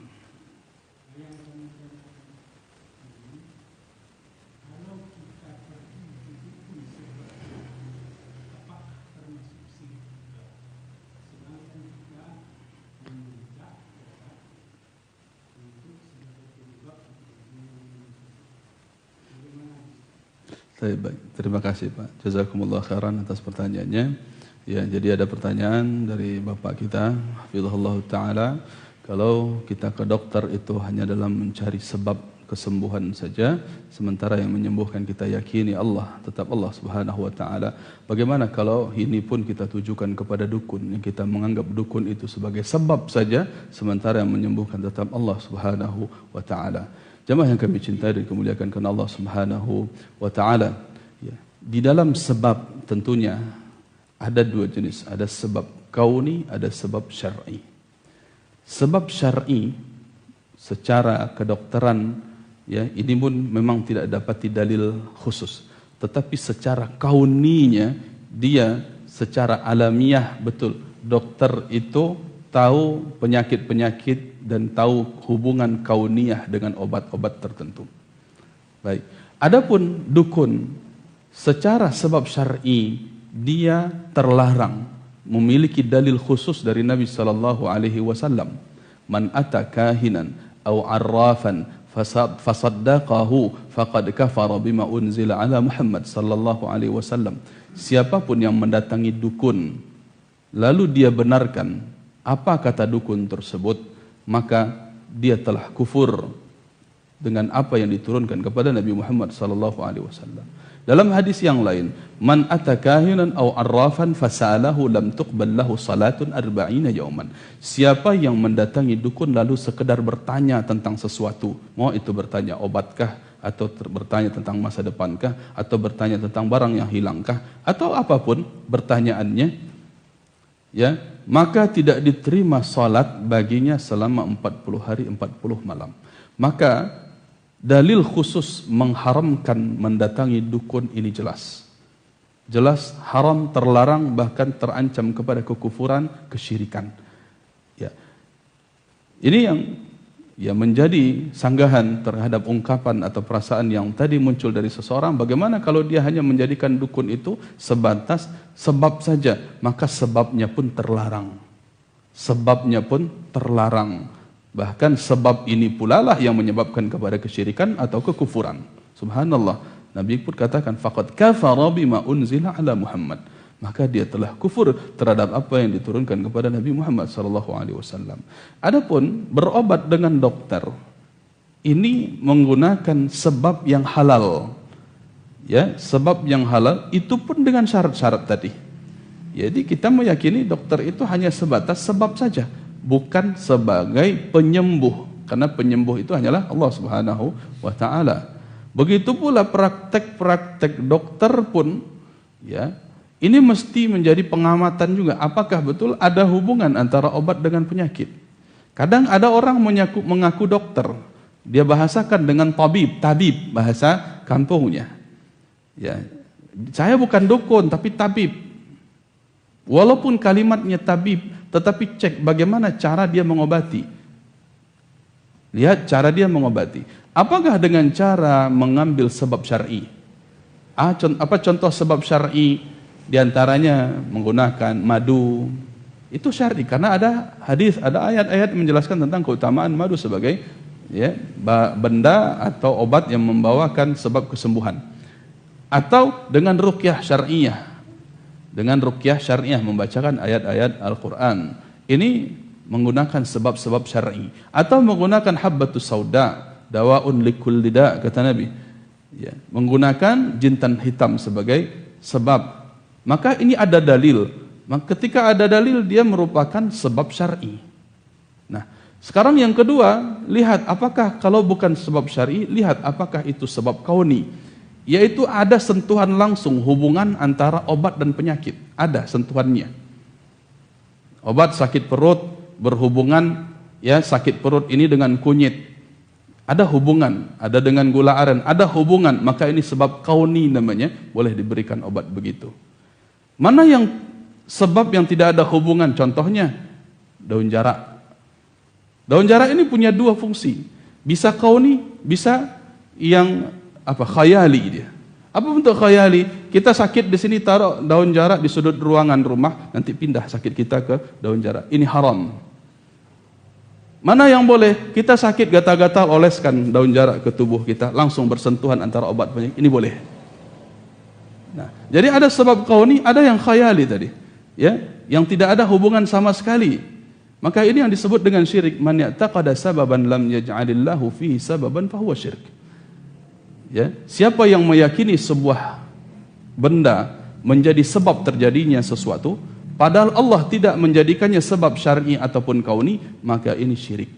Baik, terima kasih Pak. Jazakumullah khairan atas pertanyaannya. Ya, jadi ada pertanyaan dari Bapak kita, hafizahullah taala, kalau kita ke dokter itu hanya dalam mencari sebab kesembuhan saja, sementara yang menyembuhkan kita yakini Allah, tetap Allah Subhanahu wa taala. Bagaimana kalau ini pun kita tujukan kepada dukun, yang kita menganggap dukun itu sebagai sebab saja, sementara yang menyembuhkan tetap Allah Subhanahu wa taala. Jemaah yang kami cintai dan kemuliakan karena Allah Subhanahu wa taala. Ya, di dalam sebab tentunya ada dua jenis, ada sebab kauni, ada sebab syar'i. Sebab syar'i secara kedokteran ya, ini pun memang tidak dapat dalil khusus. Tetapi secara kauninya dia secara alamiah betul. Dokter itu tahu penyakit-penyakit dan tahu hubungan kauniyah dengan obat-obat tertentu. Baik. Adapun dukun secara sebab syar'i dia terlarang, memiliki dalil khusus dari Nabi sallallahu alaihi wasallam. Man ata kahinan aw arrafan fasaddaqahu faqad kafara bima unzila ala Muhammad sallallahu alaihi wasallam. Siapapun yang mendatangi dukun lalu dia benarkan apa kata dukun tersebut, maka dia telah kufur dengan apa yang diturunkan kepada Nabi Muhammad sallallahu alaihi wasallam. Dalam hadis yang lain, man atakahinan aw arrafan fasalahu lam tuqbal lahu salatun 40 yauman. Siapa yang mendatangi dukun lalu sekedar bertanya tentang sesuatu, mau itu bertanya obatkah, atau bertanya tentang masa depankah, atau bertanya tentang barang yang hilangkah, atau apapun pertanyaannya, ya, maka tidak diterima salat baginya selama 40 hari 40 malam. Maka dalil khusus mengharamkan mendatangi dukun ini jelas. Jelas haram, terlarang, bahkan terancam kepada kekufuran, kesyirikan. Ya. Ini yang menjadi sanggahan terhadap ungkapan atau perasaan yang tadi muncul dari seseorang. Bagaimana kalau dia hanya menjadikan dukun itu sebatas sebab saja, maka sebabnya pun terlarang. Sebabnya pun terlarang. Bahkan sebab ini pula lah yang menyebabkan kepada kesyirikan atau kekufuran. Subhanallah. Nabi pun katakan faqad kafara bima unzila ala Muhammad. Maka dia telah kufur terhadap apa yang diturunkan kepada Nabi Muhammad sallallahu alaihi wasallam. Adapun berobat dengan dokter, ini menggunakan sebab yang halal. Ya, sebab yang halal itu pun dengan syarat-syarat tadi. Jadi kita meyakini dokter itu hanya sebatas sebab saja, bukan sebagai penyembuh. Karena penyembuh itu hanyalah Allah Subhanahu wa taala. Begitu pula praktek-praktek dokter pun, ya, ini mesti menjadi pengamatan juga. Apakah betul ada hubungan antara obat dengan penyakit? Kadang ada orang mengaku dokter, dia bahasakan dengan tabib bahasa kampungnya. Ya, saya bukan dukun tapi tabib. Walaupun kalimatnya tabib, tetapi cek bagaimana cara dia mengobati. Lihat cara dia mengobati. Apakah dengan cara mengambil sebab syar'i? Apa contoh sebab syar'i? Di antaranya menggunakan madu. Itu syar'i karena ada hadis, ada ayat-ayat menjelaskan tentang keutamaan madu sebagai ya, benda atau obat yang membawakan sebab kesembuhan. Atau dengan ruqyah syar'iyah. Dengan ruqyah syar'iyah membacakan ayat-ayat Al-Qur'an. Ini menggunakan sebab-sebab syar'i. Atau menggunakan habbatus sauda, dawaun likulli da, kata Nabi. Ya, menggunakan jintan hitam sebagai sebab. Maka ini ada dalil. Maka ketika ada dalil dia merupakan sebab syar'i. Nah, sekarang yang kedua, lihat apakah kalau bukan sebab syar'i, lihat apakah itu sebab kauni. Yaitu ada sentuhan langsung hubungan antara obat dan penyakit. Ada sentuhannya. Obat sakit perut berhubungan, ya, sakit perut ini dengan kunyit. Ada hubungan, ada dengan gula aren, ada hubungan, maka ini sebab kauni namanya, boleh diberikan obat begitu. Mana yang sebab yang tidak ada hubungan? Contohnya daun jarak. Daun jarak ini punya dua fungsi. Bisa kauni, bisa yang khayali dia. Apa bentuk khayali? Kita sakit di sini taruh daun jarak di sudut ruangan rumah, nanti pindah sakit kita ke daun jarak. Ini haram. Mana yang boleh? Kita sakit gatal-gatal, oleskan daun jarak ke tubuh kita, langsung bersentuhan antara obat penyakit. Ini boleh. Nah, jadi ada sebab kauni, ada yang khayali tadi, ya, yang tidak ada hubungan sama sekali. Maka ini yang disebut dengan syirik. Man ya'taqada sababan lam yaj'alillahu fihi sababan fahuwa syirik. Ya, siapa yang meyakini sebuah benda menjadi sebab terjadinya sesuatu, padahal Allah tidak menjadikannya sebab syar'i ataupun kauni, maka ini syirik.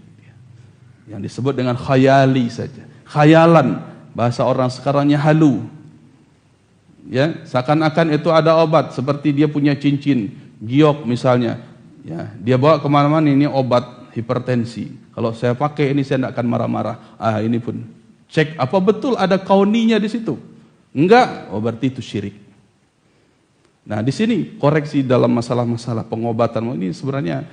Yang disebut dengan khayali saja. Khayalan, bahasa orang sekarangnya halu. Ya, seakan-akan itu ada obat, seperti dia punya cincin, giok misalnya. Ya, dia bawa kemana-mana, ini obat hipertensi. Kalau saya pakai ini saya tidak akan marah-marah. Ini pun. Cek apa betul ada kauninya di situ. Enggak, berarti itu syirik. Nah, di sini koreksi dalam masalah-masalah pengobatan. Ini sebenarnya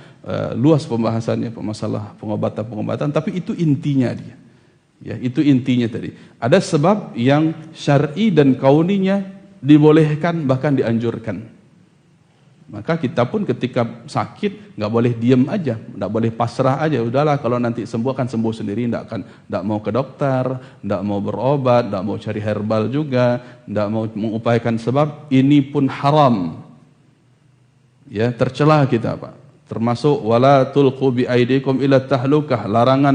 luas pembahasannya, masalah pengobatan, tapi itu intinya dia. Ya, itu intinya tadi. Ada sebab yang syar'i dan kauninya dibolehkan bahkan dianjurkan. Maka kita pun ketika sakit nggak boleh diam aja, nggak boleh pasrah aja. Udahlah kalau nanti sembuh akan sembuh sendiri, nggak mau ke dokter, nggak mau berobat, nggak mau cari herbal juga, nggak mau mengupayakan sebab. Ini pun haram. Ya, tercela kita, Pak. Termasuk wala tulqu bi aidikum ila tahlukah, larangan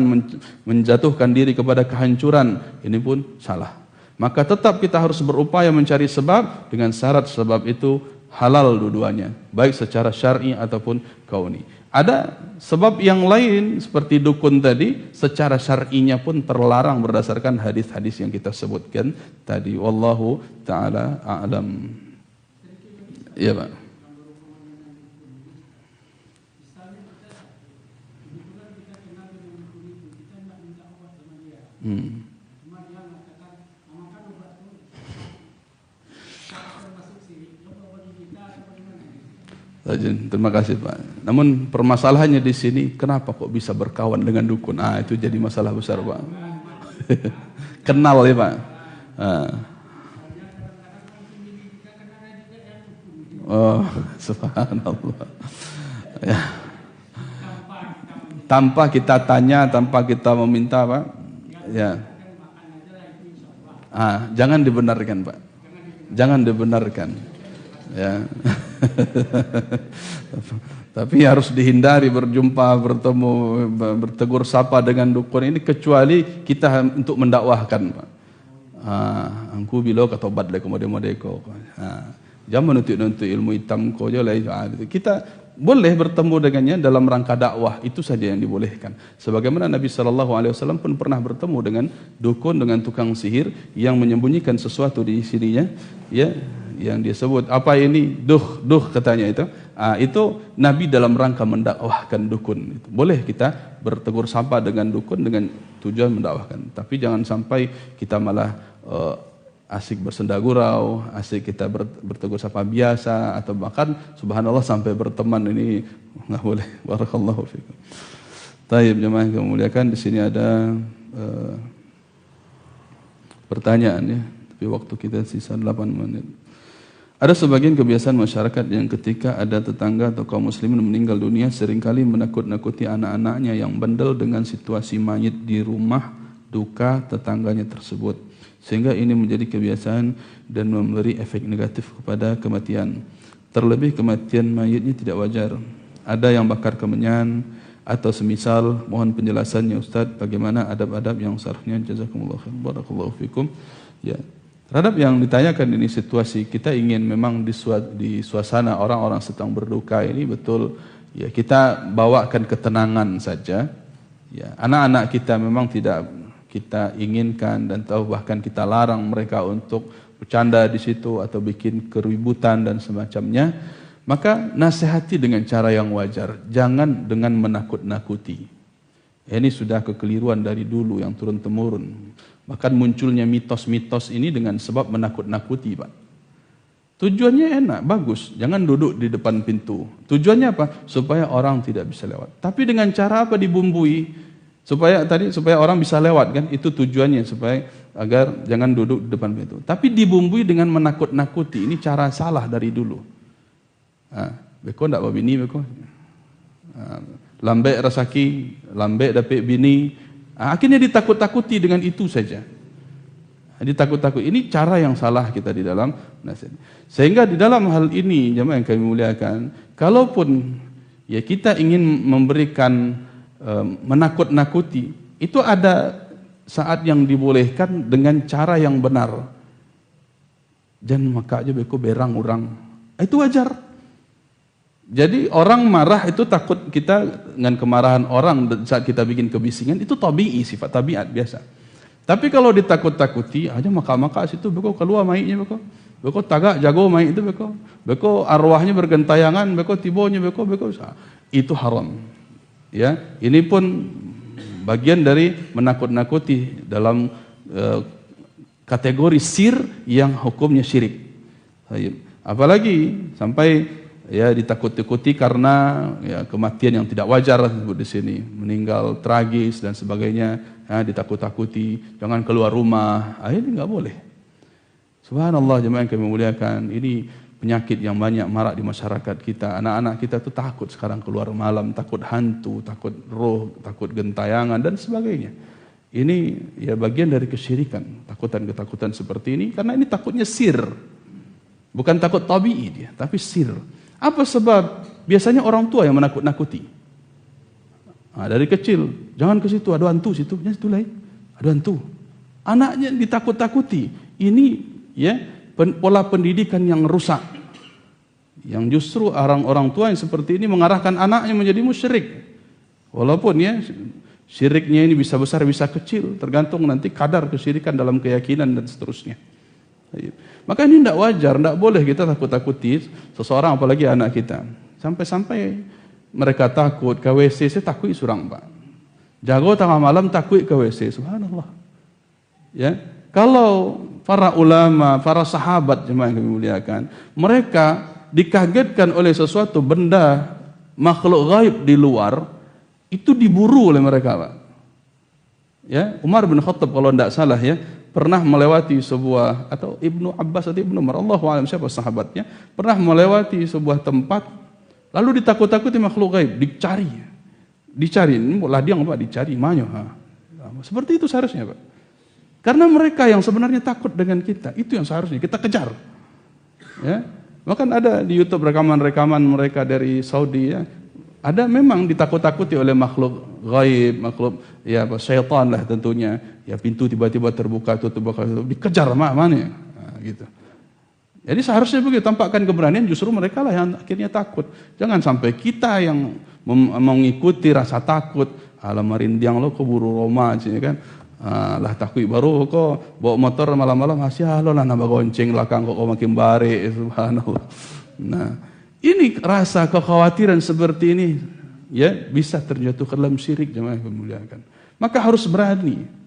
menjatuhkan diri kepada kehancuran. Ini pun salah. Maka tetap kita harus berupaya mencari sebab dengan syarat sebab itu halal dua-duanya, baik secara syar'i ataupun kauni. Ada sebab yang lain seperti dukun tadi, secara syar'inya pun terlarang berdasarkan hadis-hadis yang kita sebutkan tadi. Wallahu taala a'lam. Iya, Pak. Terima kasih, Pak. Namun permasalahannya di sini, kenapa kok bisa berkawan dengan dukun? Itu jadi masalah besar, Pak. Kenal ya, Pak. Oh, subhanallah. Ya. Tanpa kita tanya, tanpa kita meminta, Pak. Ya. Jangan dibenarkan, Pak. Jangan dibenarkan. Ya. Tapi harus dihindari berjumpa, bertemu, bertegur sapa dengan dukun ini kecuali kita untuk mendakwahkan, Pak. Angku bilo katobat le komode-modeko. Jangan nuntut ilmu hitam ko je lah. Kita boleh bertemu dengannya dalam rangka dakwah, itu saja yang dibolehkan. Sebagaimana Nabi SAW pun pernah bertemu dengan dukun, dengan tukang sihir yang menyembunyikan sesuatu di sininya, ya, yang dia sebut apa ini duh katanya itu. Itu Nabi dalam rangka mendakwahkan dukun. Boleh kita bertegur sapa dengan dukun dengan tujuan mendakwahkan, tapi jangan sampai kita malah asik bersenda gurau, asik kita bertegur sapa biasa, atau bahkan subhanallah sampai berteman, ini nggak boleh. Barakallahu fikum. Taib jemaah yang memuliakan, di sini ada pertanyaan ya, tapi waktu kita sisa 8 menit. Ada sebagian kebiasaan masyarakat yang ketika ada tetangga atau kaum muslimin meninggal dunia seringkali menakut-nakuti anak-anaknya yang bandel dengan situasi mayit di rumah duka tetangganya tersebut, sehingga ini menjadi kebiasaan dan memberi efek negatif kepada kematian. Terlebih kematian mayitnya tidak wajar. Ada yang bakar kemenyan atau semisal. Mohon penjelasannya Ustaz, bagaimana adab-adab yang seharusnya. Jazakumullah khair. Barakallahu fikum. Ya. Terhadap yang ditanyakan ini, situasi kita ingin memang di suasana orang-orang sedang berduka ini betul ya, kita bawakan ketenangan saja. Ya, anak-anak kita memang tidak kita inginkan dan tahu, bahkan kita larang mereka untuk bercanda di situ atau bikin keributan dan semacamnya. Maka nasihati dengan cara yang wajar, jangan dengan menakut-nakuti. Ini sudah kekeliruan dari dulu yang turun-temurun. Bahkan munculnya mitos-mitos ini dengan sebab menakut-nakuti, Pak. Tujuannya enak, bagus. Jangan duduk di depan pintu. Tujuannya apa? Supaya orang tidak bisa lewat. Tapi dengan cara apa dibumbui? Supaya orang bisa lewat, kan? Itu tujuannya, supaya agar jangan duduk di depan pintu. Tapi dibumbui dengan menakut-nakuti. Ini cara salah dari dulu. Beko ndak bawa bini beko. Lambek rasaki, lambek dapet bini. Akhirnya ditakut-takuti dengan itu saja. Ditakut-takut. Ini cara yang salah kita di dalam nasihat. Sehingga di dalam hal ini, jemaah yang kami muliakan, kalaupun ya kita ingin memberikan menakut-nakuti, itu ada saat yang dibolehkan dengan cara yang benar. Jangan maka aja beko berang orang. Itu wajar. Jadi orang marah itu takut kita dengan kemarahan orang saat kita bikin kebisingan, itu tabi'i, sifat tabiat biasa. Tapi kalau ditakut-takuti, aja maka situ beko keluar maitnya beko tagak jago mait itu beko arwahnya bergentayangan, beko tibonya beko itu haram. Ya, ini pun bagian dari menakut-nakuti dalam kategori sir yang hukumnya syirik. Apalagi sampai ya ditakut-takuti karena ya kematian yang tidak wajar disebut di sini, meninggal tragis dan sebagainya, ya, ditakut-takuti, jangan keluar rumah. Ini nggak boleh. Subhanallah jemaah yang kami muliakan, ini penyakit yang banyak marak di masyarakat kita. Anak-anak kita tuh takut sekarang keluar malam, takut hantu, takut roh, takut gentayangan dan sebagainya. Ini ya bagian dari kesyirikan, takutan-ketakutan seperti ini, karena ini takutnya sir. Bukan takut tabi'i dia, tapi sir. Apa sebab? Biasanya orang tua yang menakut-nakuti. Dari kecil, jangan ke situ, ada hantu situ, jangan situ lain, ada hantu. Anaknya ditakut-takuti. Ini ya pola pendidikan yang rusak. Yang justru orang tua yang seperti ini mengarahkan anaknya menjadi musyrik. Walaupun ya syiriknya ini bisa besar bisa kecil, tergantung nanti kadar kesyirikan dalam keyakinan dan seterusnya. Maka ini tidak wajar, tidak boleh kita takut-takuti seseorang, apalagi anak kita. Sampai-sampai mereka takut ke WC, saya takut surang Pak. Jago tengah malam takut ke WC, subhanallah. Ya, kalau para ulama, para sahabat jemaah yang kami muliakan, mereka dikagetkan oleh sesuatu benda makhluk gaib di luar, itu diburu oleh mereka, Pak. Ya, Umar bin Khattab kalau tidak salah ya, pernah melewati sebuah, atau Ibnu Abbas atau Ibnu Umar, Allahu a'lam siapa sahabatnya, pernah melewati sebuah tempat, lalu ditakut-takuti makhluk gaib, dicari, ini ladiang Pak, dicari, manyo, seperti itu seharusnya Pak. Karena mereka yang sebenarnya takut dengan kita, itu yang seharusnya kita kejar. Ya, Bahkan ada di YouTube rekaman-rekaman mereka dari Saudi ya. Ada memang ditakut-takuti oleh makhluk gaib, makhluk ya syaitan lah tentunya. Ya pintu tiba-tiba terbuka, tutup, dikejar mana ya. Nah, gitu. Jadi seharusnya begitu, tampakkan keberanian, justru mereka lah yang akhirnya takut. Jangan sampai kita yang mengikuti rasa takut, alam marindiang lo keburu Roma aja kan. Lah takut baru kok bawa motor malam-malam hasil lo lah nambah gonceng belakang kok makin bare, subhanallah. Nah, ini rasa kekhawatiran seperti ini ya bisa terjatuh ke dalam syirik, jemaah memuliakan. Maka harus berani.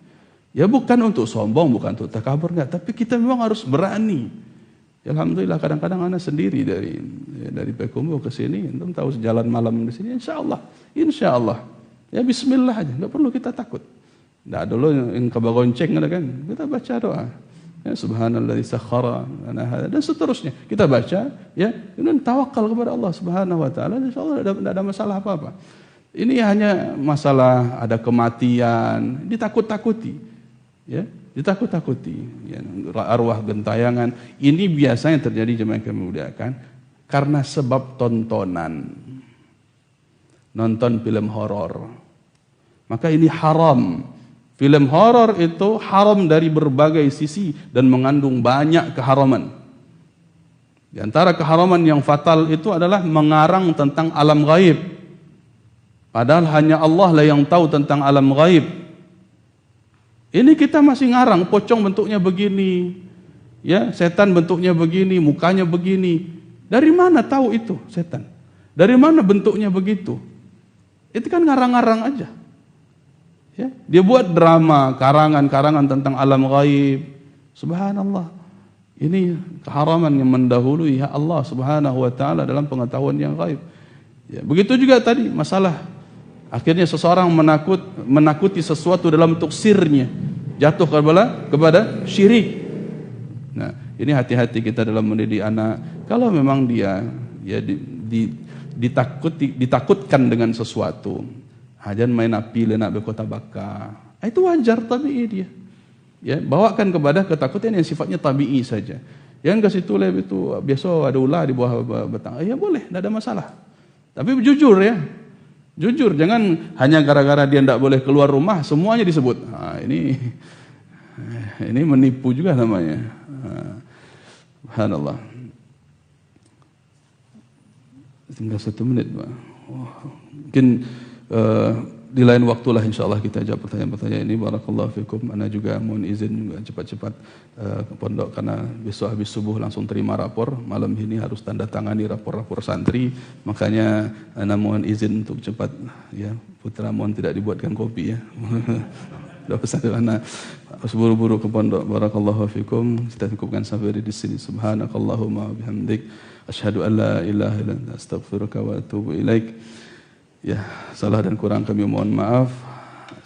Ya bukan untuk sombong, bukan untuk takabur enggak, tapi kita memang harus berani. Ya, alhamdulillah kadang-kadang anak sendiri dari Payakumbuh ke sini, antum tahu jalan malam di sini insyaallah. Ya bismillah aja, enggak perlu kita takut. Nah, dulu yang kebagonceng ada kan, kita baca doa. Ya, subhanalladzi sakhkhara lana hada dan seterusnya. Kita baca ya, dan tawakal kepada Allah Subhanahu wa taala, insyaallah tidak ada masalah apa-apa. Ini hanya masalah ada kematian, ditakut-takuti. Ya, ditakut-takuti. Ya, arwah gentayangan. Ini biasanya terjadi jemaah yang memuliakan karena sebab tontonan. Nonton film horor. Maka ini haram. Film horor itu haram dari berbagai sisi dan mengandung banyak keharaman. Di antara keharaman yang fatal itu adalah mengarang tentang alam gaib. Padahal hanya Allah lah yang tahu tentang alam gaib. Ini kita masih ngarang, pocong bentuknya begini, ya setan bentuknya begini, mukanya begini. Dari mana tahu itu setan? Dari mana bentuknya begitu? Itu kan ngarang-ngarang aja. Ya, dia buat drama, karangan-karangan tentang alam gaib. Subhanallah. Ini keharaman yang mendahului hak Allah Subhanahu wa taala dalam pengetahuan yang gaib. Ya, begitu juga tadi masalah akhirnya seseorang menakuti sesuatu dalam bentuk sirnya, jatuh kepada syirik. Nah, ini hati-hati kita dalam mendidik anak. Kalau memang dia ya ditakutkan dengan sesuatu, jangan main api lenak berkota baka. Itu wajar tabii dia. Ya, bawakan kepada ketakutan yang sifatnya tabii saja. Yang kasih tulip itu biasa ada ular di bawah batang. Ya boleh, tidak ada masalah. Tapi jujur ya. Jujur, jangan hanya gara-gara dia tidak boleh keluar rumah semuanya disebut. Nah, ini menipu juga namanya. Subhanallah. Tinggal 1 menit, Pak. Mungkin di lain waktulah insyaallah kita jawab pertanyaan-pertanyaan ini. Barakallahu fikum. Ana juga mohon izin juga cepat-cepat ke pondok karena besok habis subuh langsung terima rapor. Malam ini harus tanda tangani rapor-rapor santri. Makanya ana mohon izin untuk cepat ya. Putra mohon tidak dibuatkan kopi ya. Sudah pesan ana harus buru-buru ke pondok. Barakallahu fikum. Kita cukupkan sampai di sini. Subhanakallahumma wa bihamdik asyhadu an la ilaha illa anta astaghfiruka wa atubu ilaik. Ya, salah dan kurang kami mohon maaf.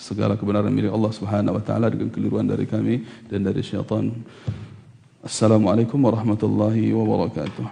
Segala kebenaran milik Allah Subhanahu wa taala, dengan keliruan dari kami dan dari syaitan. Assalamualaikum warahmatullahi wabarakatuh.